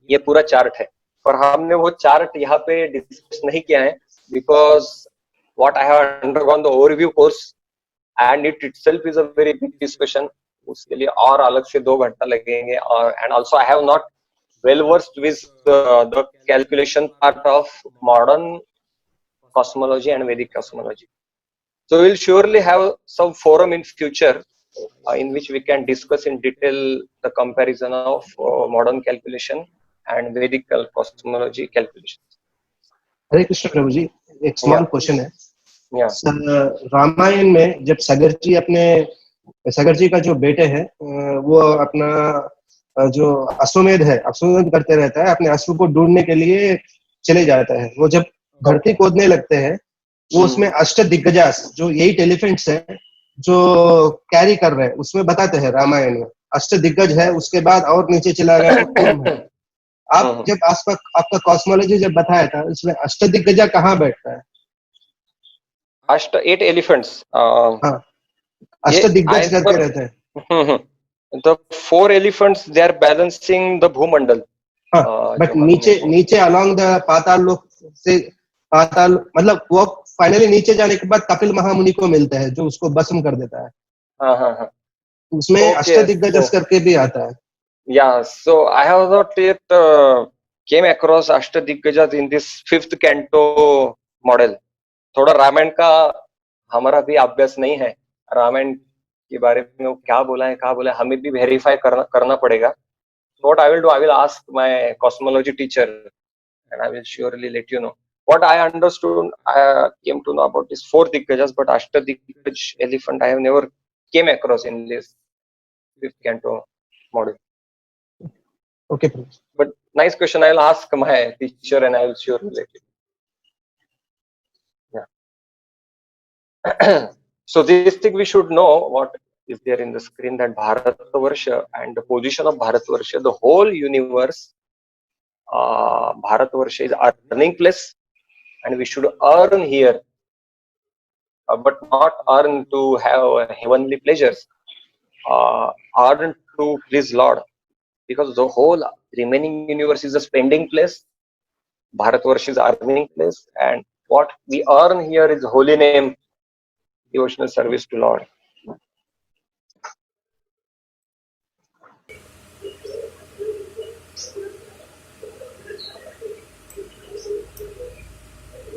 ये पूरा चार्ट है। पर हमने वो चार्ट यहाँ पे डिस्कस नहीं किया है, because what I have undergone the overview course and it itself is a very big discussion. उसके लिए और अलग से 2 घंटा लगेंगे, और and also I have not well versed with the calculation part of modern cosmology and Vedic cosmology. So we'll surely have some forum in future in which we can discuss in detail the comparison of modern calculation and Vedic cosmology calculations. हरे कृष्ण प्रभु जी, एक small question है। Yeah. Ramayan में जब सागर जी का जो बेटे है वो अपना जो अश्वमेध है, अश्वमेध करते रहता है, अपने अश्व को ढूंढने के लिए चले जाता है। वो जब धरती खोदने लगते हैं, वो उसमें अष्टदिग्गजास जो 8 एलिफेंट्स है जो कैरी कर रहे हैं, उसमें बताते हैं रामायण में अष्टदिग्गज है, उसके बाद और नीचे चला गया तो कौन है। आप जब आपका कॉस्मोलॉजी जब बताया था, इसमें अष्टदिग्गजा कहाँ बैठता है? 8 एलिफेंट्स, अष्टदिग्गज करते रहते हैं। The 4 elephants, they are balancing the भूमंडल। बट नीचे along the पाताल लोक से, पाताल मतलब वो फाइनली नीचे जाने के बाद कपिल महामुनि को मिलता है जो उसको भस्म कर देता है। उसमें अष्टदिग्गज करके भी आता है। Yeah, so I have not yet came across Ashtadiggaja in this 5th canto model. थोड़ा रामायण का हमारा भी अभ्यास नहीं है, रामायण के बारे में वो क्या बोला है हमें भी वेरीफाई करना पड़ेगा। What I will do, I will ask my cosmology teacher and I will surely let you know. What I understood, I came to know about this 4 Diggajas, but Ashtadiggaj elephant I have never came across in this 5th canto model. Okay, but nice question. I will ask my teacher and I will surely let you. Yeah. So this thing we should know what is there in the screen, that Bharatvarsha and the position of Bharatvarsha, the whole universe, Bharatvarsha is earning place, and we should earn here, but not earn to have heavenly pleasures, earn to please Lord, because the whole remaining universe is a spending place. Bharatvarsha is earning place, and what we earn here is holy name, devotional service to Lord.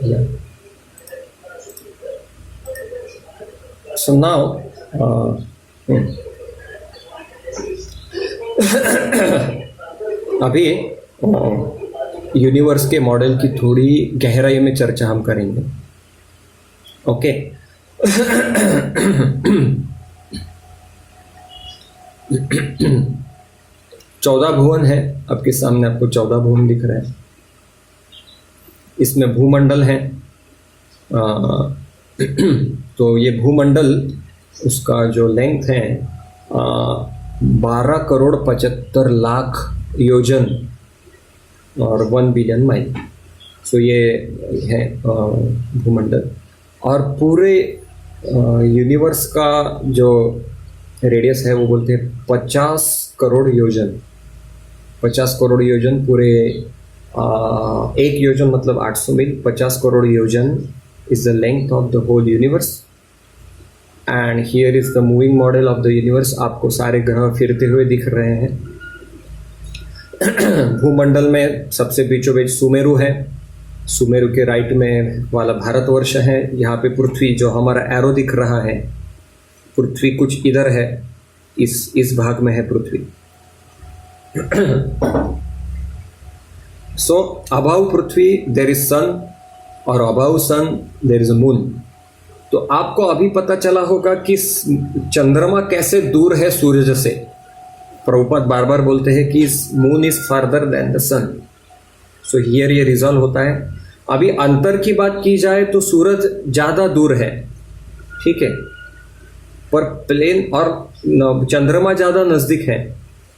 Yeah. So now, अभी universe के model की थोड़ी गहराई में चर्चा हम करेंगे। Okay, 14 भुवन है आपके सामने, आपको 14 भुवन दिख रहे हैं। इसमें भूमंडल है, तो ये भूमंडल उसका जो लेंथ है 12,75,00,000 योजन और 1 बिलियन माइल। सो ये है भूमंडल। और पूरे यूनिवर्स का जो रेडियस है वो बोलते हैं 50 करोड़ योजन। 50 करोड़ योजन पूरे, एक योजन मतलब 800 मील। 50 crore yojana is the length of the whole universe. And here is the moving model of the universe. आपको सारे ग्रह फिरते हुए दिख रहे हैं। भूमंडल में सबसे बीचों बीच सुमेरु है। सुमेरु के राइट में वाला भारतवर्ष है। यहाँ पे पृथ्वी, जो हमारा एरो दिख रहा है, पृथ्वी कुछ इधर है, इस भाग में है पृथ्वी। So above Prithvi there is sun, और above sun there is a moon. तो आपको अभी पता चला होगा कि चंद्रमा कैसे दूर है सूरज से। प्रभुपाद बार बार बोलते हैं कि moon is farther than the sun. So here ये रिजॉल्व होता है। अभी अंतर की बात की जाए तो सूरज ज्यादा दूर है, ठीक है, पर प्लेन और चंद्रमा ज्यादा नजदीक है।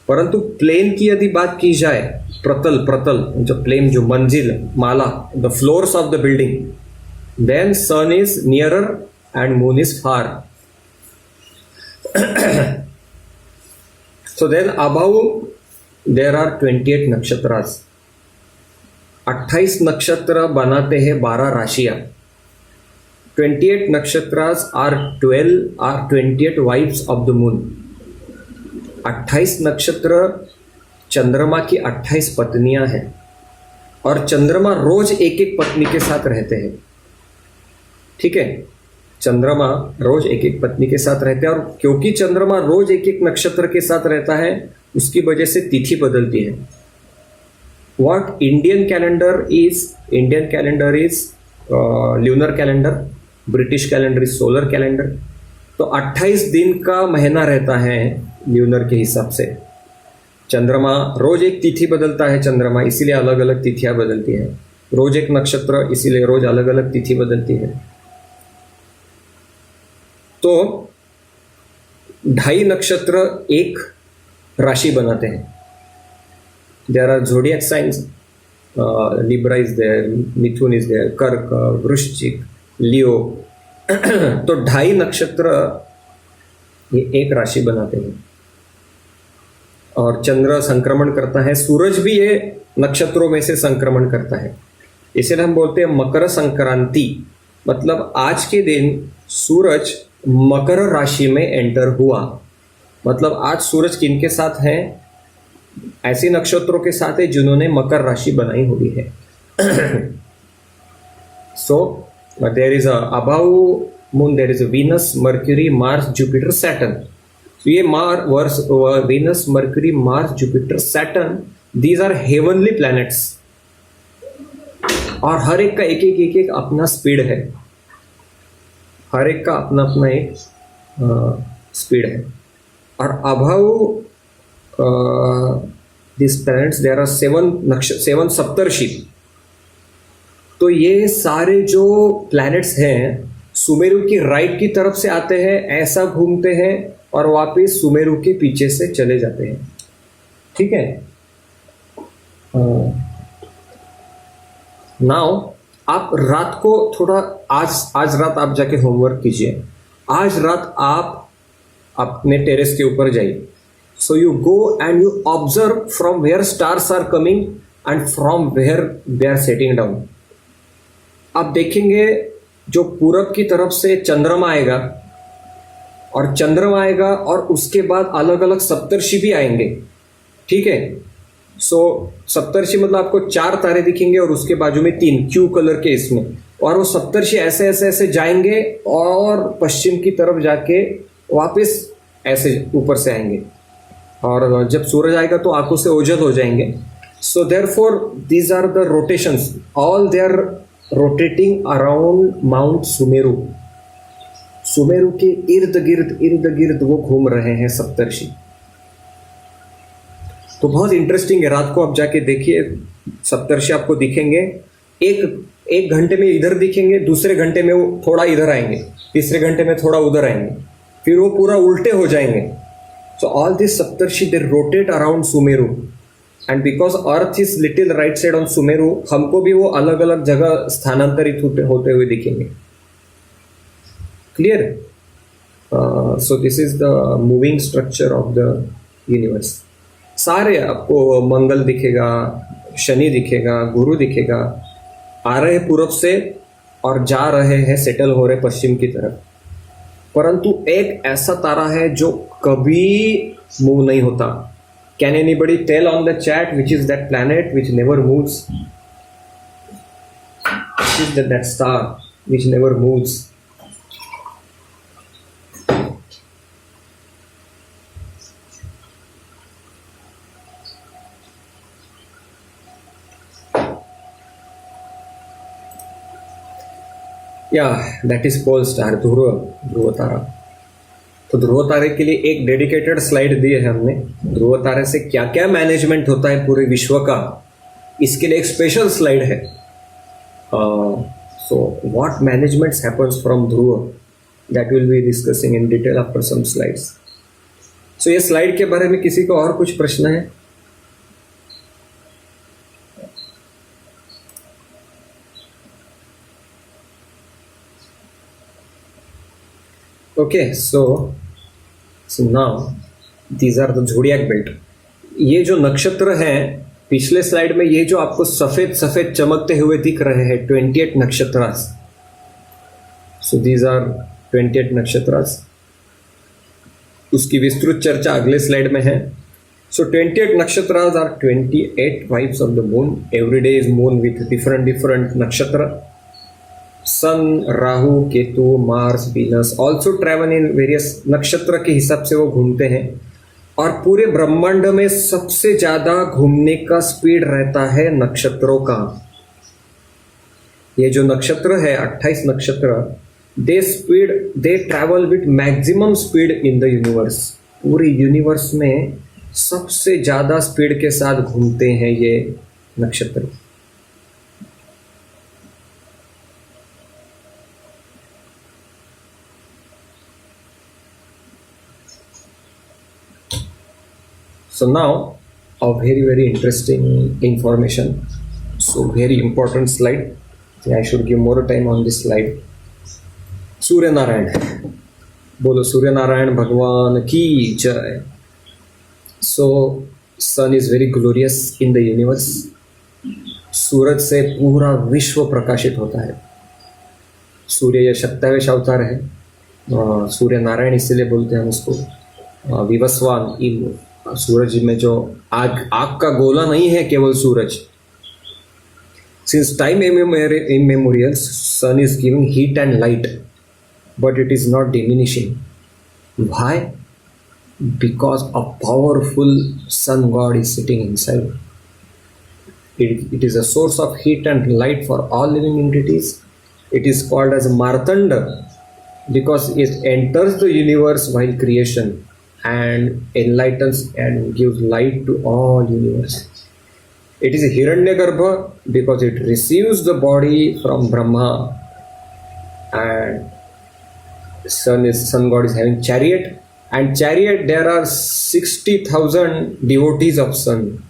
परंतु प्लेन की यदि बात की जाए, प्रतल जो प्लेन, जो मंजिल, माला, the floors of the building, then sun is nearer and moon is far. So then above there are 28 nakshatras. 28 नक्षत्र बनाते हैं 12 राशियां। 28 nakshatras are 28 wives of the moon. 28 नक्षत्र चंद्रमा की 28 पत्नियां हैं, और चंद्रमा रोज एक एक पत्नी के साथ रहते हैं, ठीक है। चंद्रमा रोज एक एक पत्नी के साथ रहते हैं, और क्योंकि चंद्रमा रोज एक एक नक्षत्र के साथ रहता है, उसकी वजह से तिथि बदलती है। What Indian calendar is lunar calendar, British calendar is solar calendar. तो 28 दिन का महीना रहता है ल्यूनर के हिसाब से। चंद्रमा रोज एक तिथि बदलता है, चंद्रमा इसीलिए अलग अलग तिथियां बदलती है। रोज एक नक्षत्र, इसीलिए रोज अलग अलग तिथि बदलती है। तो 2.5 नक्षत्र एक राशि बनाते हैं। There are zodiac signs, Libra is there, Mithun is there, Kark, Vrishchik, लियो। तो 2.5 नक्षत्र ये एक राशि बनाते हैं, और चंद्र संक्रमण करता है। सूरज भी ये नक्षत्रों में से संक्रमण करता है, इसलिए हम बोलते हैं मकर संक्रांति। मतलब आज के दिन सूरज मकर राशि में एंटर हुआ। मतलब आज सूरज किनके साथ है? ऐसे नक्षत्रों के साथ है जिन्होंने मकर राशि बनाई हुई है। So there is above moon, there is Venus, Mercury, Mars, Jupiter, Saturn. तो ये Venus, Mercury, Mars, Jupiter, Saturn, these are heavenly planets, और हर एक का एक अपना स्पीड है। हर एक का अपना अपना एक स्पीड है। और above this planets there are 7 Saptarishi. तो ये सारे जो प्लैनेट्स हैं सुमेरु की राइट की तरफ से आते हैं, ऐसा घूमते हैं और वापस सुमेरु के पीछे से चले जाते हैं, ठीक है। नाउ आप रात को थोड़ा आज रात आप जाके होमवर्क कीजिए। आज रात आप अपने टेरेस के ऊपर जाइए। So you go and you observe from where stars are coming and from where they are setting down. आप देखेंगे जो पूरब की तरफ से चंद्रमा आएगा, और चंद्रमा आएगा और उसके बाद अलग अलग सप्तर्षि भी आएंगे, ठीक है। सो सप्तर्षि मतलब आपको 4 तारे दिखेंगे और उसके बाजू में 3 क्यू कलर के इसमें, और वो सप्तर्षि ऐसे ऐसे ऐसे जाएंगे और पश्चिम की तरफ जाके वापस ऐसे ऊपर से आएंगे, और जब सूरज आएगा तो आंखों से ओझल हो जाएंगे। So therefore these are the rotations, all they are rotating around mount Sumeru. Sumeru के इर्द गिर्द वो घूम रहे हैं सप्तर्षि। तो बहुत इंटरेस्टिंग है। रात को आप जाके देखिए, सप्तर्षि आपको दिखेंगे। एक घंटे में इधर दिखेंगे, दूसरे घंटे में वो थोड़ा इधर आएंगे, तीसरे घंटे में थोड़ा उधर आएंगे, फिर वो पूरा उल्टे हो जाएंगे, So all these Saptarshi, they rotate around Sumeru. And because Earth is little right side on Sumeru, हमको भी वो अलग अलग जगह स्थानांतरित होते हुए दिखेंगे. Clear? So this is the moving structure of the universe. सारे आपको मंगल दिखेगा, शनि दिखेगा, गुरु दिखेगा, आ रहे पूरब से और जा रहे हैं, सेटल हो रहे पश्चिम की तरफ. परंतु एक ऐसा तारा है जो कभी मूव नहीं होता. Can anybody tell on the chat which is that planet which never moves? Which is that star which never moves? That is pole star, Dhruv तारा. तो ध्रुव तारे के लिए एक डेडिकेटेड स्लाइड दी है हमने. ध्रुव तारे से क्या क्या मैनेजमेंट होता है पूरे विश्व का, इसके लिए एक स्पेशल स्लाइड है. So what managements happens from Dhruv, that will be discussing in detail after some slides. So ये स्लाइड के बारे में किसी को और कुछ प्रश्न है? Okay, so now these are the zodiac belt. ये जो नक्षत्र हैं, पिछले स्लाइड में ये जो आपको सफेद सफेद चमकते हुए दिख रहे हैं 28 nakshatras. So these are 28 nakshatras. उसकी विस्तृत चर्चा अगले स्लाइड में है. So 28 nakshatras are 28 wives of the moon. Every day is moon with different nakshatra. Sun, Rahu, Ketu, Mars, Venus also travel in various nakshatra के हिसाब से वो घूमते हैं. और पूरे ब्रह्मांड में सबसे ज्यादा घूमने का स्पीड रहता है नक्षत्रों का. ये जो नक्षत्र है 28 नक्षत्र, दे travel with maximum speed in the universe. पूरे यूनिवर्स में सबसे ज्यादा स्पीड के साथ घूमते हैं ये नक्षत्र. So now a very interesting information. So very important slide. I should give more time on this slide. Surya Narayan, बोलो सूर्य नारायण भगवान की जय. So sun is very glorious in the universe. सूरज से पूरा विश्व प्रकाशित होता है. सूर्य यह 27वें अवतार है. सूर्य नारायण इसलिए बोलते हैं हम उसको. विवस्वान, सूरज में जो आग का गोला नहीं है केवल सूरज. Since time immemorial sun is giving heat and light, but it is not diminishing. Why? Because a powerful sun god is sitting inside. It is a source of heat and light for all living entities. It is called as Martanda because it enters the universe while creation and enlightens and gives light to all universe. It is Hiranyagarbha because it receives the body from Brahma, and sun god is having chariot, and chariot there are 60,000 devotees of sun.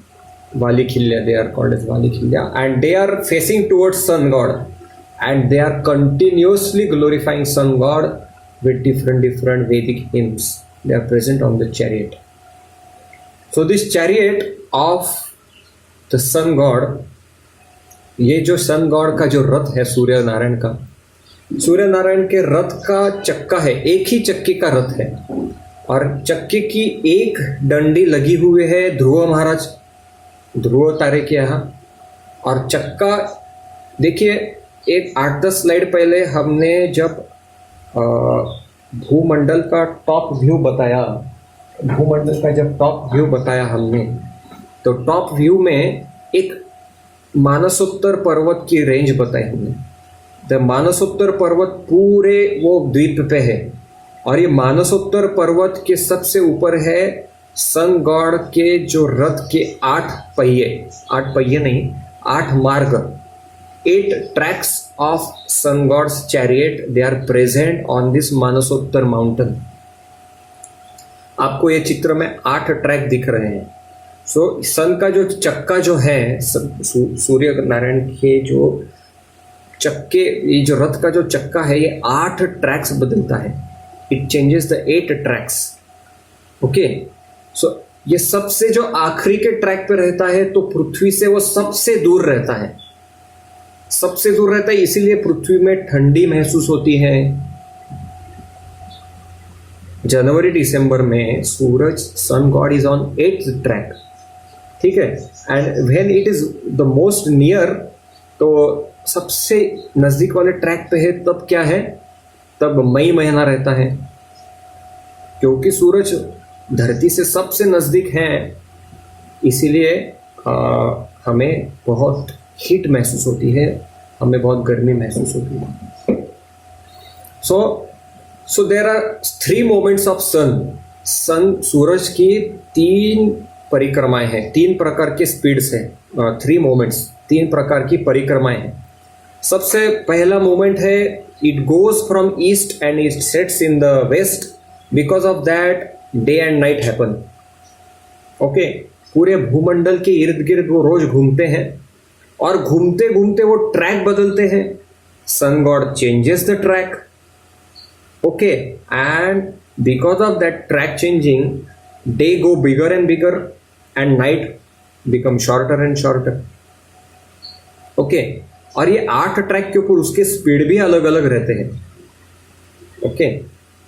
Valikhilya, they are called as Valikhilya, and they are facing towards sun god, and they are continuously glorifying sun god with different Vedic hymns. They are present on the chariot. So this chariot of the sun god, ये जो sun god का जो रथ है सूर्य नारायण का, सूर्य नारायण के रथ का चक्का है, एक ही चक्के का रथ है. और चक्के की एक डंडी लगी हुई है ध्रुव महाराज, ध्रुव तारे के यहाँ. और चक्का देखिए, एक 8-10 स्लाइड पहले हमने जब भूमंडल का टॉप व्यू बताया, भूमंडल का जब टॉप व्यू बताया हमने, तो टॉप व्यू में एक मानसोत्तर पर्वत की रेंज बताई हमने. तो मानसोत्तर पर्वत पूरे वो द्वीप पे है, और ये मानसोत्तर पर्वत के सबसे ऊपर है सन गॉड के जो रथ के 8 पहिए नहीं, 8 मार्ग, 8 tracks of sun god's chariot. They are present on this Manasottar mountain. आपको ये चित्र में 8 ट्रैक दिख रहे हैं। सो सन का जो चक्का जो है, सूर्य नारायण के जो चक्के, ये जो रथ का जो चक्का है, ये 8 ट्रैक्स बदलता है। It changes the 8 tracks. Okay, so ये सबसे जो आखिरी के ट्रैक पे रहता है तो पृथ्वी से वो सबसे दूर रहता है, सबसे दूर रहता है, इसीलिए पृथ्वी में ठंडी महसूस होती है। जनवरी दिसंबर में सूरज, sun god is on 8th track, ठीक है। And when it is the most near, तो सबसे नजदीक वाले ट्रैक पे है, तब क्या है, तब मई महीना रहता है, क्योंकि सूरज धरती से सबसे नजदीक है, इसीलिए हमें बहुत हीट महसूस होती है, हमें बहुत गर्मी महसूस होती है। सो देर आर 3 मोमेंट्स ऑफ सन, सूरज की 3 परिक्रमाएं हैं, 3 प्रकार के स्पीड्स हैं, 3 मोमेंट्स, 3 प्रकार की परिक्रमाएं हैं। सबसे पहला मोमेंट है, it goes from east and it sets in the west, because of that day and night happen. Okay, पूरे भूमंडल के इर्द गिर्द वो रोज घूमते हैं, और घूमते घूमते वो ट्रैक बदलते हैं। Sun god changes the track, okay, and because of that track changing, day go bigger and bigger and night become shorter and shorter. Okay, और ये 8 ट्रैक के ऊपर उसके स्पीड भी अलग अलग रहते हैं। ओके,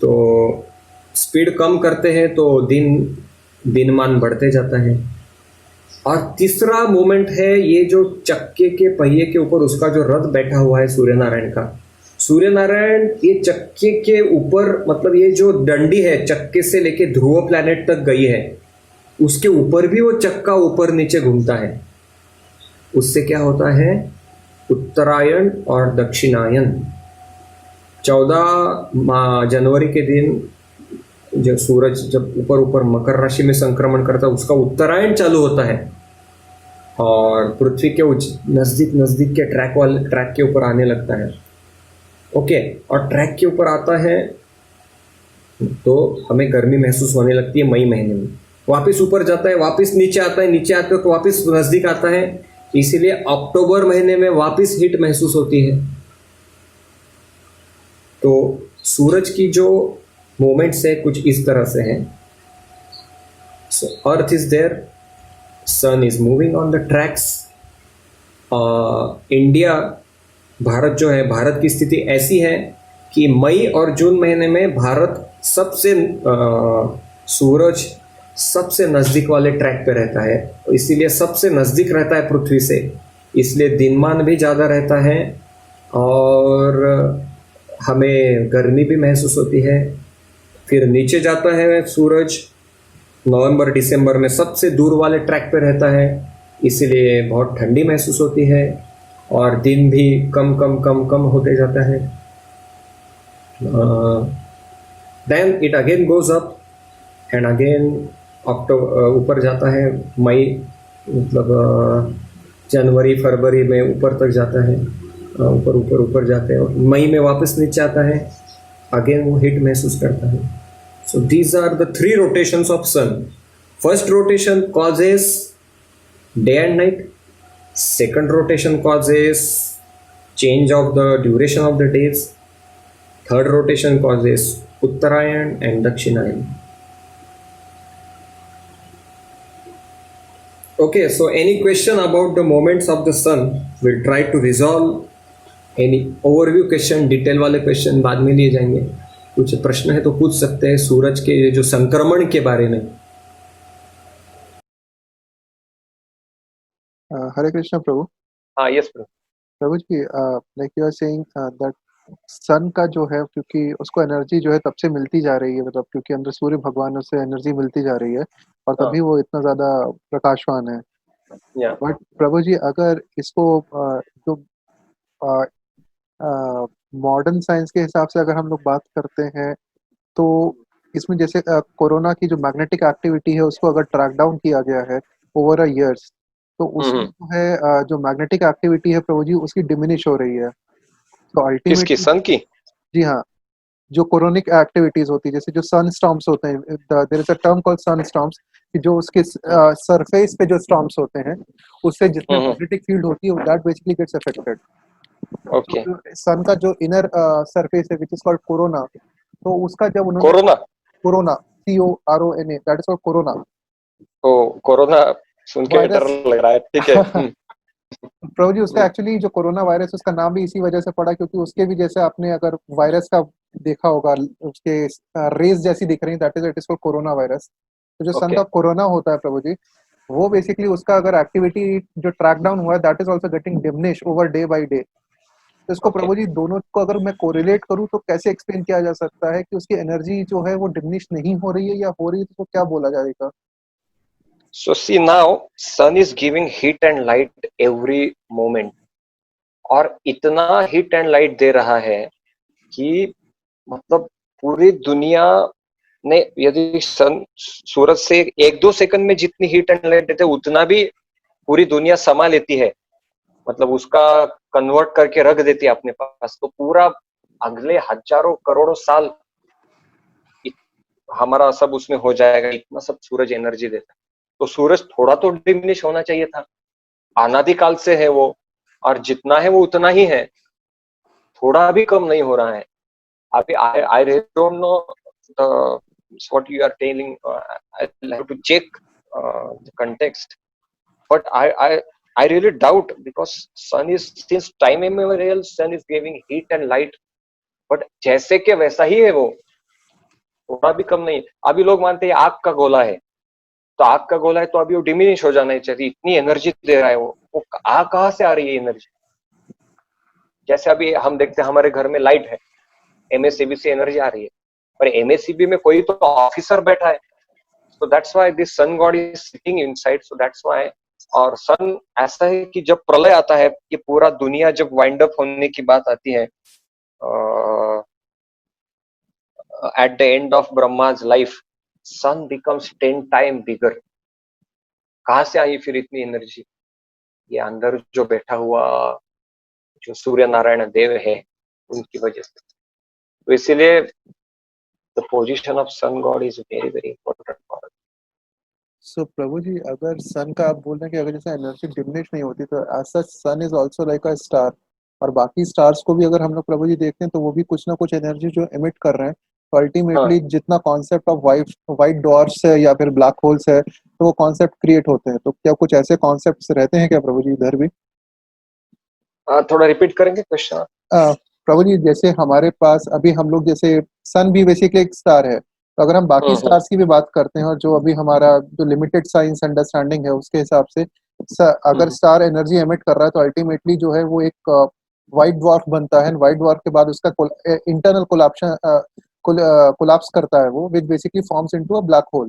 तो स्पीड कम करते हैं तो दिनमान बढ़ते जाता है। और तीसरा मोमेंट है, ये जो चक्के के पहिए के ऊपर उसका जो रथ बैठा हुआ है सूर्य नारायण का, सूर्य नारायण ये चक्के के ऊपर, मतलब ये जो डंडी है चक्के से लेके ध्रुव प्लैनेट तक गई है, उसके ऊपर भी वो चक्का ऊपर नीचे घूमता है। उससे क्या होता है, उत्तरायण और दक्षिणायन। 14 जनवरी के दिन जब सूरज जब ऊपर ऊपर मकर राशि में संक्रमण करता है, उसका उत्तरायण चालू होता है, और पृथ्वी के नजदीक नजदीक के ट्रैक के ऊपर आने लगता है। ओके, और ट्रैक के ऊपर आता है तो हमें गर्मी महसूस होने लगती है मई महीने में। वापस ऊपर जाता है, वापस नीचे आता है, नीचे आते तो वापस नजदीक आता है, इसीलिए अक्टूबर महीने में वापस हीट महसूस होती है। तो सूरज की जो मोमेंट्स है कुछ इस तरह से हैं। So earth is there, sun is moving on the tracks. India, Bharat जो है, भारत की स्थिति ऐसी है कि मई और जून महीने में भारत सबसे सूरज सबसे नज़दीक वाले ट्रैक पे रहता है, इसीलिए सबसे नज़दीक रहता है पृथ्वी से, इसलिए दिनमान भी ज़्यादा रहता है और हमें गर्मी भी महसूस होती है। फिर नीचे जाता है सूरज, नवंबर दिसंबर में सबसे दूर वाले ट्रैक पे रहता है, इसीलिए बहुत ठंडी महसूस होती है और दिन भी कम कम कम कम होते जाता है। Then it again goes up and again October ऊपर जाता है, मई मतलब जनवरी फरवरी में ऊपर तक जाता है, ऊपर ऊपर ऊपर जाते हैं और मई में वापस नीचे आता है, अगेन वो हीट महसूस करता है। So these are the 3 rotations of sun. First rotation causes day and night. Second rotation causes change of the duration of the days. Third rotation causes Uttarayan and Dakshinayan. Okay, so any question about the moments of the sun? We'll try to resolve any overview question, detail वाले question बाद में लिए जाएंगे। कुछ प्रश्न है तो पूछ सकते हैं सूरज के जो संक्रमण के बारे में। हरे कृष्णा प्रभु। हाँ, यस प्रभु जी, like you are saying that sun का जो है, क्योंकि उसको एनर्जी जो है तब से मिलती जा रही है, मतलब क्योंकि अंदर सूर्य भगवान उससे एनर्जी मिलती जा रही है और तभी वो इतना ज्यादा प्रकाशवान है। बट प्रभु जी, अगर इसको जो मॉडर्न साइंस के हिसाब से अगर हम लोग बात करते हैं तो इसमें जैसे कोरोना की जो मैग्नेटिक एक्टिविटी है उसको अगर ट्रैक डाउन किया गया है ओवर अ ईयर्स, तो उसमें जो है जो मैग्नेटिक एक्टिविटी है प्रभु जी उसकी डिमिनिश हो रही है। तो किसकी, अल्टीमेटली सन की? जी हाँ, जो कोरोनिक एक्टिविटीज होती है, जैसे जो सन स्टॉर्म्स होते हैं, there is a term called sun storms, कि जो उसके सरफेस पे जो स्टॉर्म्स होते हैं उससे जितने मैग्नेटिक फील्ड होती है that basically gets affected. Okay. Sun का जो इनर सरफेस है विच इज कॉल्ड कोरोना, तो उसका जब उन्होंने corona, corona CORONA that is called corona तो कोरोना सुन के डर वायरस। लग रहा है, ठीक है। प्रभु जी, उसका एक्चुअली जो कोरोना वायरस उसका नाम भी इसी वजह से पड़ा क्योंकि उसके भी जैसे आपने अगर वायरस का देखा होगा, उसके रेस जैसी दिख रही, that is it is called corona virus. तो जो सन ओके। का कोरोना होता है प्रभु जी, वो बेसिकली उसका अगर एक्टिविटी जो ट्रैक डाउन हुआ है that is also getting diminish over day by day. तो इसको ओके। प्रभु जी दोनों को अगर मैं कोरिलेट करूं तो कैसे एक्सप्लेन किया जा सकता है कि उसकी एनर्जी जो है वो डिमिनिश नहीं हो रही है या हो रही है, तो उसको क्या बोला जाएगा? So see now, sun is giving heat and light every moment, और इतना हीट एंड लाइट दे रहा है कि मतलब पूरी दुनिया ने, यदि सन सूरज से 1-2 सेकंड में जितनी हीट एंड लाइट देते उतना भी पूरी दुनिया समा लेती है, मतलब उसका कन्वर्ट करके रख देती है अपने पास, तो पूरा अगले हजारों करोड़ों साल हमारा सब उसमें हो जाएगा, इतना सब सूरज एनर्जी देता है। तो सूरज थोड़ा तो डिमिनिश होना चाहिए था, अनादिकाल से है वो, और जितना है वो उतना ही है, थोड़ा भी कम नहीं हो रहा है। अभी I really don't know the what you are telling. I'll have to check the context, but I really doubt, because sun is, since time immemorial sun is giving heat and light, but जैसे के वैसा ही है वो, थोड़ा भी कम नहीं। अभी लोग मानते हैं आग का गोला है, तो आग का गोला है तो अभी वो डिमिनिश हो जाना चाहिए, इतनी एनर्जी दे रहा है वो आग कहाँ से आ रही है एनर्जी? जैसे अभी हम देखते हैं हमारे घर में लाइट है, MACB से एनर्जी आ रही है, पर MACB में कोई तो ऑफिसर बैठा है, so that's why this sun god is sitting inside, so that's why। और सन ऐसा है कि जब प्रलय आता है, कि पूरा दुनिया जब वाइंड अप होने की बात आती है, at the end of Brahma's life, sun becomes 10 times bigger। कहाँ से आई फिर इतनी एनर्जी? ये अंदर जो बैठा हुआ जो सूर्य नारायण देव है उनकी वजह से। तो इसीलिए the position of sun god is very very important for us। सो प्रभु जी, अगर सन का आप बोल रहे हैं कि अगर जैसे एनर्जी डिमिनिश नहीं होती तो as such sun is also like a star, और बाकी स्टार्स को भी अगर हम लोग प्रभु जी देखते हैं तो वो भी कुछ ना कुछ एनर्जी जो एमिट कर रहे हैं, तो अल्टीमेटली हाँ, जितना कॉन्सेप्ट ऑफ वाइट डॉर्स है या फिर ब्लैक होल्स है, तो वो कॉन्सेप्ट क्रिएट होते हैं। तो क्या कुछ ऐसे कॉन्सेप्ट्स रहते हैं क्या प्रभु जी इधर भी? थोड़ा रिपीट करेंगे क्वेश्चन? प्रभु जी, जैसे हमारे पास अभी हम लोग जैसे सन भी बेसिकली एक स्टार है, तो अगर हम बाकी स्टार्स की भी बात करते हैं और जो अभी हमारा जो लिमिटेड साइंस अंडरस्टैंडिंग है उसके हिसाब से अगर स्टार एनर्जी एमिट कर रहा है तो अल्टीमेटली जो है वो एक वाइट ड्वार्फ बनता है। वाइट ड्वार्फ के बाद उसका इंटरनल कोलैप्स करता है वो, which basically forms into a black hole.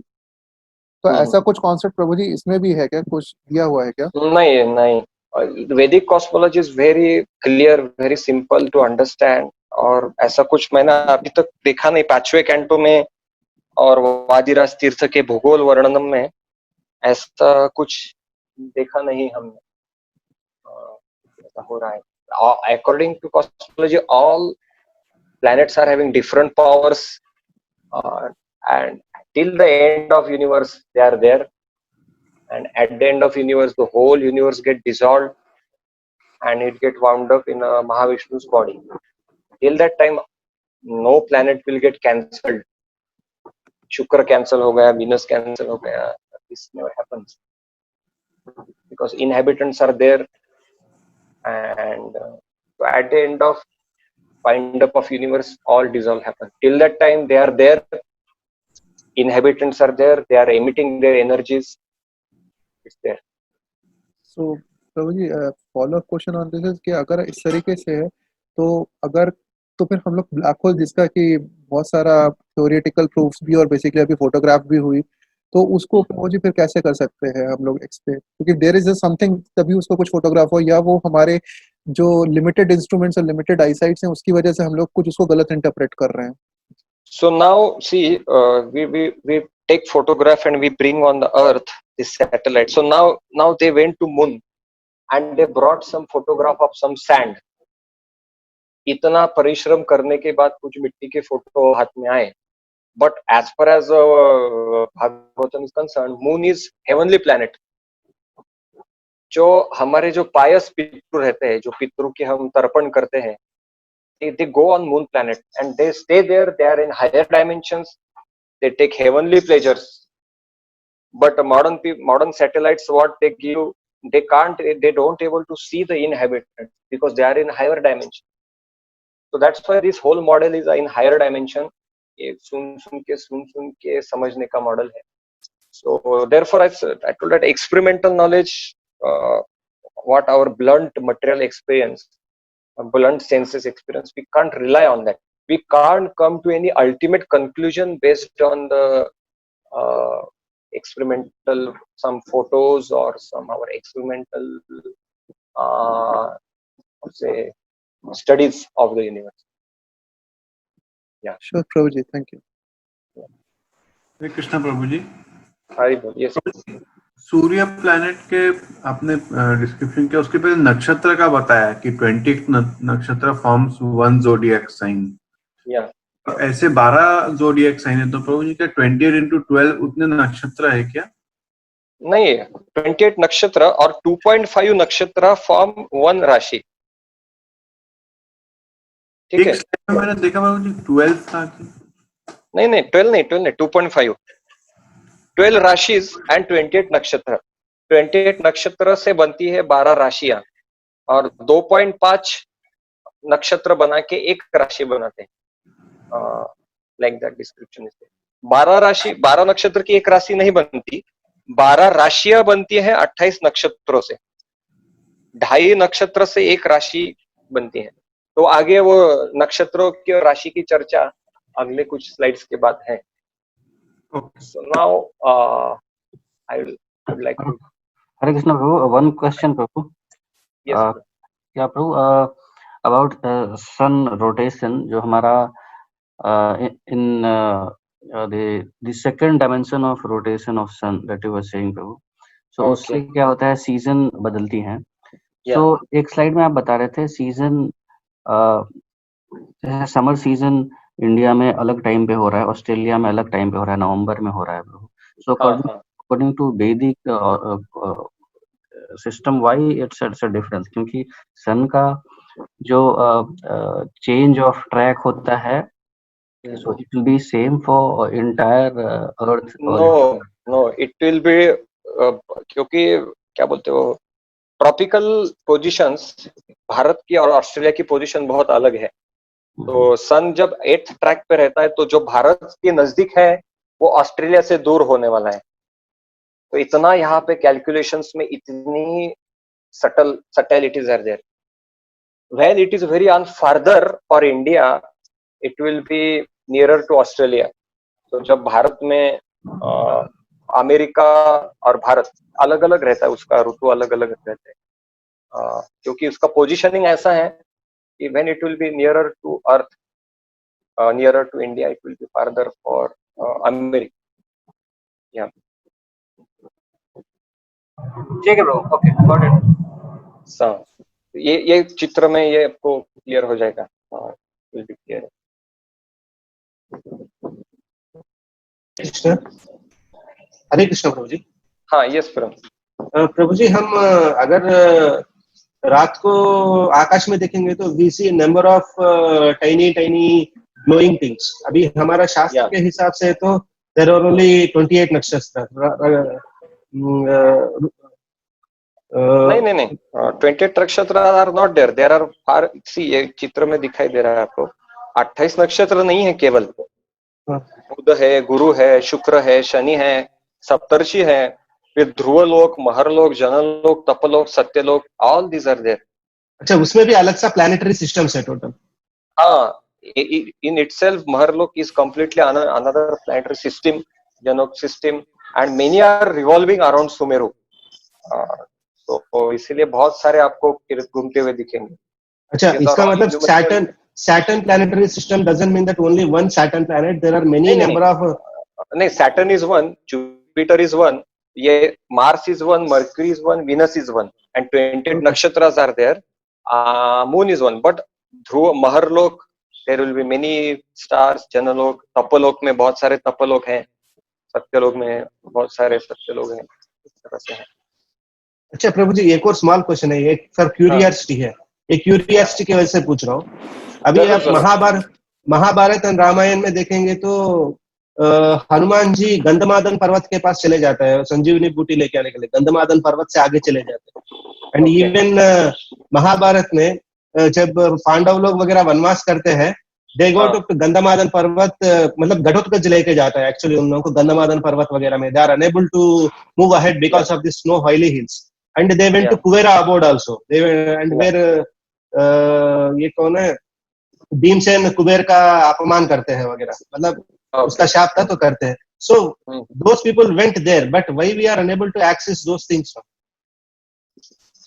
तो ऐसा कुछ कॉन्सेप्ट प्रभु जी इसमें भी है क्या, कुछ दिया हुआ है क्या? नहीं नहीं, Vedic cosmology is very clear, very simple to understand, और ऐसा कुछ मैंने अभी तक देखा नहीं 5वें कैंटो में और वादिराज तीर्थ के भूगोल वर्णनम में, ऐसा कुछ देखा नहीं हमने ऐसा हो रहा है। According to cosmology all planets are having different powers, and till the end of universe they are there, and at the end of universe the whole universe get dissolved and it get wound up in a Mahavishnu's body. Till that time no planet will get cancelled, Shukra cancel हो गया, Venus cancel हो गया, this never happens, because inhabitants are there, and so at the end of wind up of universe all dissolve happen. Till that time they are there, inhabitants are there, they are emitting their energies, it's there। So Prabhu ji, follow up question on this is कि अगर इस तरीके से है तो अगर तो फिर हम लोग ब्लैक होल जिसका कि बहुत सारा थ्योरेटिकल प्रूफ्स भी और बेसिकली अभी फोटोग्राफ भी हुई, तो उसको प्रभु जी फिर कैसे कर सकते हैं हम लोग एक्सप्लेन? क्योंकि देयर इज समथिंग तभी उसको कुछ फोटोग्राफ हो, या वो हमारे जो लिमिटेड इंस्ट्रूमेंट्स और लिमिटेड आईसाइट्स हैं उसकी वजह से हम लोग कुछ उसको गलत इंटरप्रेट कर रहे हैं। So now see, we take photograph and we bring on the earth this satellite. So now they went to moon and they brought some photograph of some sand, इतना परिश्रम करने के बाद कुछ मिट्टी के फोटो हाथ में आए, but as far as Bhagavatam is concerned, moon is heavenly planet. जो हमारे जो पायस पितृ रहते हैं, जो पितरों के हम तर्पण करते हैं, they go on moon planet and they stay there. They are in higher dimensions. They take heavenly pleasures. But modern satellites, what they give, they don't able to see the inhabitants because they are in higher dimension. So that's why this whole model is in higher dimension. ये सुन के समझने का model है. So therefore I told that experimental knowledge, what our blunt material experience, blunt senses experience, we can't rely on that. We can't come to any ultimate conclusion based on the experimental, some photos or some our experimental say studies of the universe. Sure, Prabhuji, thank you. Hare Krishna Prabhu ji. Hari Bol. Yes. सूर्य planet के आपने description किया, उसके पहले नक्षत्र का बताया कि 20 नक्षत्र फॉर्म्स वन जोडिएक साइन. Yeah. ऐसे 12 जोडिएक साइन है, तो प्रभु जी क्या 20 into 12 उतने नक्षत्र है क्या? नहीं, 28 नक्षत्र और 2.5 नक्षत्र फॉर्म वन राशि. ठीक है. मैंने देखा प्रभु जी 12 था कि नहीं 12 नहीं 2.5. 12 राशिज एंड 28 नक्षत्र. 28 नक्षत्र से बनती है 12 राशियां और 2.5 नक्षत्र बना के एक राशि बनाते हैं. Like that description is. 12 नक्षत्र की एक राशि नहीं बनती, 12 राशियां बनती है 28 नक्षत्रों से. 2.5 नक्षत्र से एक राशि बनती है. तो आगे वो नक्षत्रों की और राशि की चर्चा अगले कुछ स्लाइड्स के बाद है. So now I would like to. Hare Krishna Prabhu, one question Prabhu. Yes. क्या प्रभु about sun rotation, जो हमारा in the second dimension of rotation of sun that you were saying Prabhu. So उससे क्या होता है, सीजन बदलती हैं. So एक स्लाइड में आप बता रहे थे सीजन, समर सीजन इंडिया में अलग टाइम पे हो रहा है, ऑस्ट्रेलिया में अलग टाइम पे हो रहा है, नवंबर में हो रहा है Prabhu. So according to Vedic system why it's a difference? क्योंकि सन का जो चेंज ऑफ ट्रैक होता है, so it will be same for entire earth. No it will be, क्योंकि क्या बोलते हो, ट्रॉपिकल पोजीशंस भारत की और ऑस्ट्रेलिया की पोजीशन बहुत अलग है. तो सन जब 8th ट्रैक पे रहता है तो जो भारत के नजदीक है वो ऑस्ट्रेलिया से दूर होने वाला है. तो इतना यहाँ पे कैलकुलेशंस में इतनी subtleties are there. When it is very on farther for India, it will be nearer to Australia. तो जब भारत में अमेरिका और भारत अलग अलग रहता है, उसका ऋतु अलग अलग रहता है, क्योंकि उसका पोजीशनिंग ऐसा है कि when it will be nearer to Earth, nearer to India, it will be farther for America. Yeah. ठीक है bro, okay, got it. So ये चित्र में ये आपको क्लियर हो जाएगा. will be clear. हरे कृष्ण प्रभु जी. हाँ, यस प्रभु जी, हम अगर रात को आकाश में देखेंगे तो we see number of tiny glowing things. अभी हमारा शास्त्र के हिसाब से तो देयर आर ओनली 28 नक्षत्र. नहीं 28 नक्षत्र are not there. There are far. See ये चित्र में दिखाई दे रहा है आपको, 28 नक्षत्र नहीं है केवल. बुध है, गुरु है, शुक्र है, शनि है, सप्तर्षि है, फिर ध्रुवलोक, महरलोक, जनलोक, तपलोक, Satyalok, all these are there. अच्छा, उसमें भी अलग सा प्लैनेटरी सिस्टम्स है टोटल. हाँ, in itself Maharlok is completely another planetary system, Janok system, and many are revolving around Sumeru. तो इसीलिए बहुत सारे आपको घूमते हुए दिखेंगे. अच्छा, इसका मतलब Saturn planetary system doesn't mean that only one Saturn planet. There are many number of. नहीं, Saturn is one, Jupiter is one, ये Mars is one, Mercury is one, Venus is one, and 28 nakshatras are there. Moon is one, but Dhruva Maharlok, there will be many stars. Janlok, Taplok में बहुत सारे तपलोक हैं, सत्यलोक में बहुत सारे सत्यलोक हैं, इस तरह से है. अच्छा प्रभु जी, एक और स्मॉल क्वेश्चन है, एक सर क्यूरियसिटी है, एक क्यूरियसिटी की वजह से पूछ रहा हूँ. अभी जरूर, आप जरूर. महाभारत और रामायण में देखेंगे तो हनुमान जी गंधमादन पर्वत के पास चले जाता है संजीवनी बूटी लेके आने के लिए, गंधमादन पर्वत से आगे चले जाते हैं. And Okay. इवन महाभारत में जब पांडव लोग वगैरह वनवास करते हैं, दे गो टू गंधमादन पर्वत, मतलब घटोत्कच लेके जाता है एक्चुअली उन लोगों को गंधमादन पर्वत वगैरह में. They are unable to move ahead because of this snow oily hills. And they went to Yeah. Kubera aboard also. And where ये कौन है, भीमसेन कुबेर का अपमान करते हैं वगैरह, मतलब उसका शाप था तो करते हैं. सो those people went there, but why we are unable to access those things now?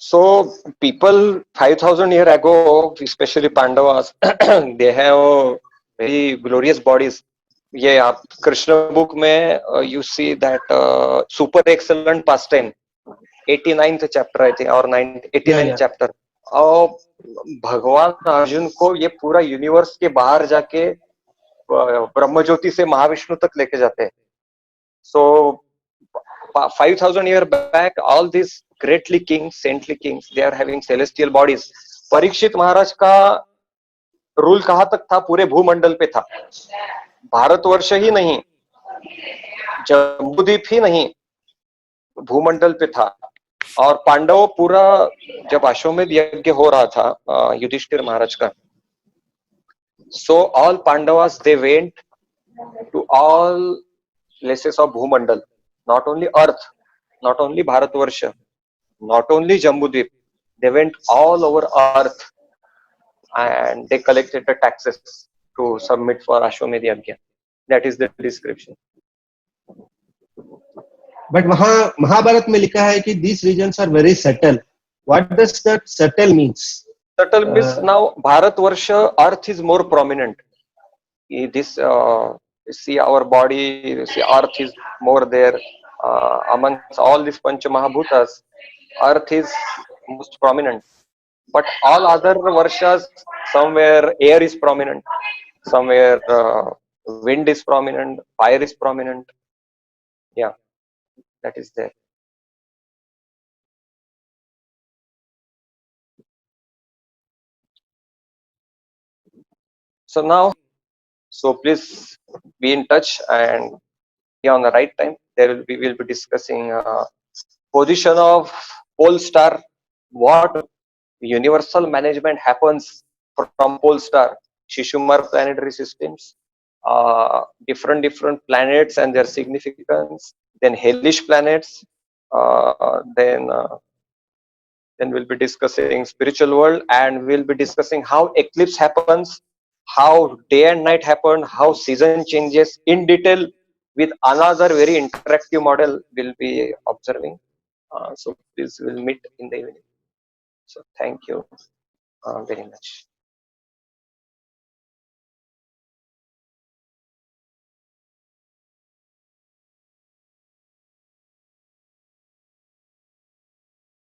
So people 5,000 years ago, especially Pandavas, they have very glorious bodies. ये आप कृष्ण बुक में you see that super excellent pastime, 89th chapter I think, or 89th Yeah. chapter. और भगवान अर्जुन को ये पूरा universe के बाहर जाके ब्रह्मज्योति से महाविष्णु तक लेके जाते हैं. So 5,000 years back, all these greatly kings, saintly kings, they are having celestial bodies. Parikshit महाराज का रूल कहाँ तक था? पूरे भूमंडल पे था. भारतवर्ष ही नहीं, जम्बूद्वीप ही नहीं, भूमंडल पे था. और पांडव पूरा, जब अश्वमेध यज्ञ हो रहा था युधिष्ठिर महाराज का, so all Pandavas, they went to all places of Bhumandal, not only Earth, not only Bharatvarsha, not only Jambudvip, they went all over Earth and they collected the taxes to submit for Ashwamedh Yajna. That is the description. But वहाँ महाभारत में लिखा है कि these regions are very subtle. What does that subtle means? Subtle means now Bharatvarsha, Earth is more prominent. This see our body, see Earth is more there amongst all these Pancha Mahabhutas. Earth is most prominent, but all other Varshas, somewhere air is prominent, somewhere wind is prominent, fire is prominent. Yeah, that is there. So now, so please be in touch and be on the right time. We will be discussing position of pole star, what universal management happens from pole star, Shishumar planetary systems, different planets and their significance, then hellish planets, then we'll be discussing spiritual world, and we'll be discussing how eclipse happens, how day and night happen, how season changes in detail, with another very interactive model we'll be observing. So please, we'll meet in the evening. So thank you very much.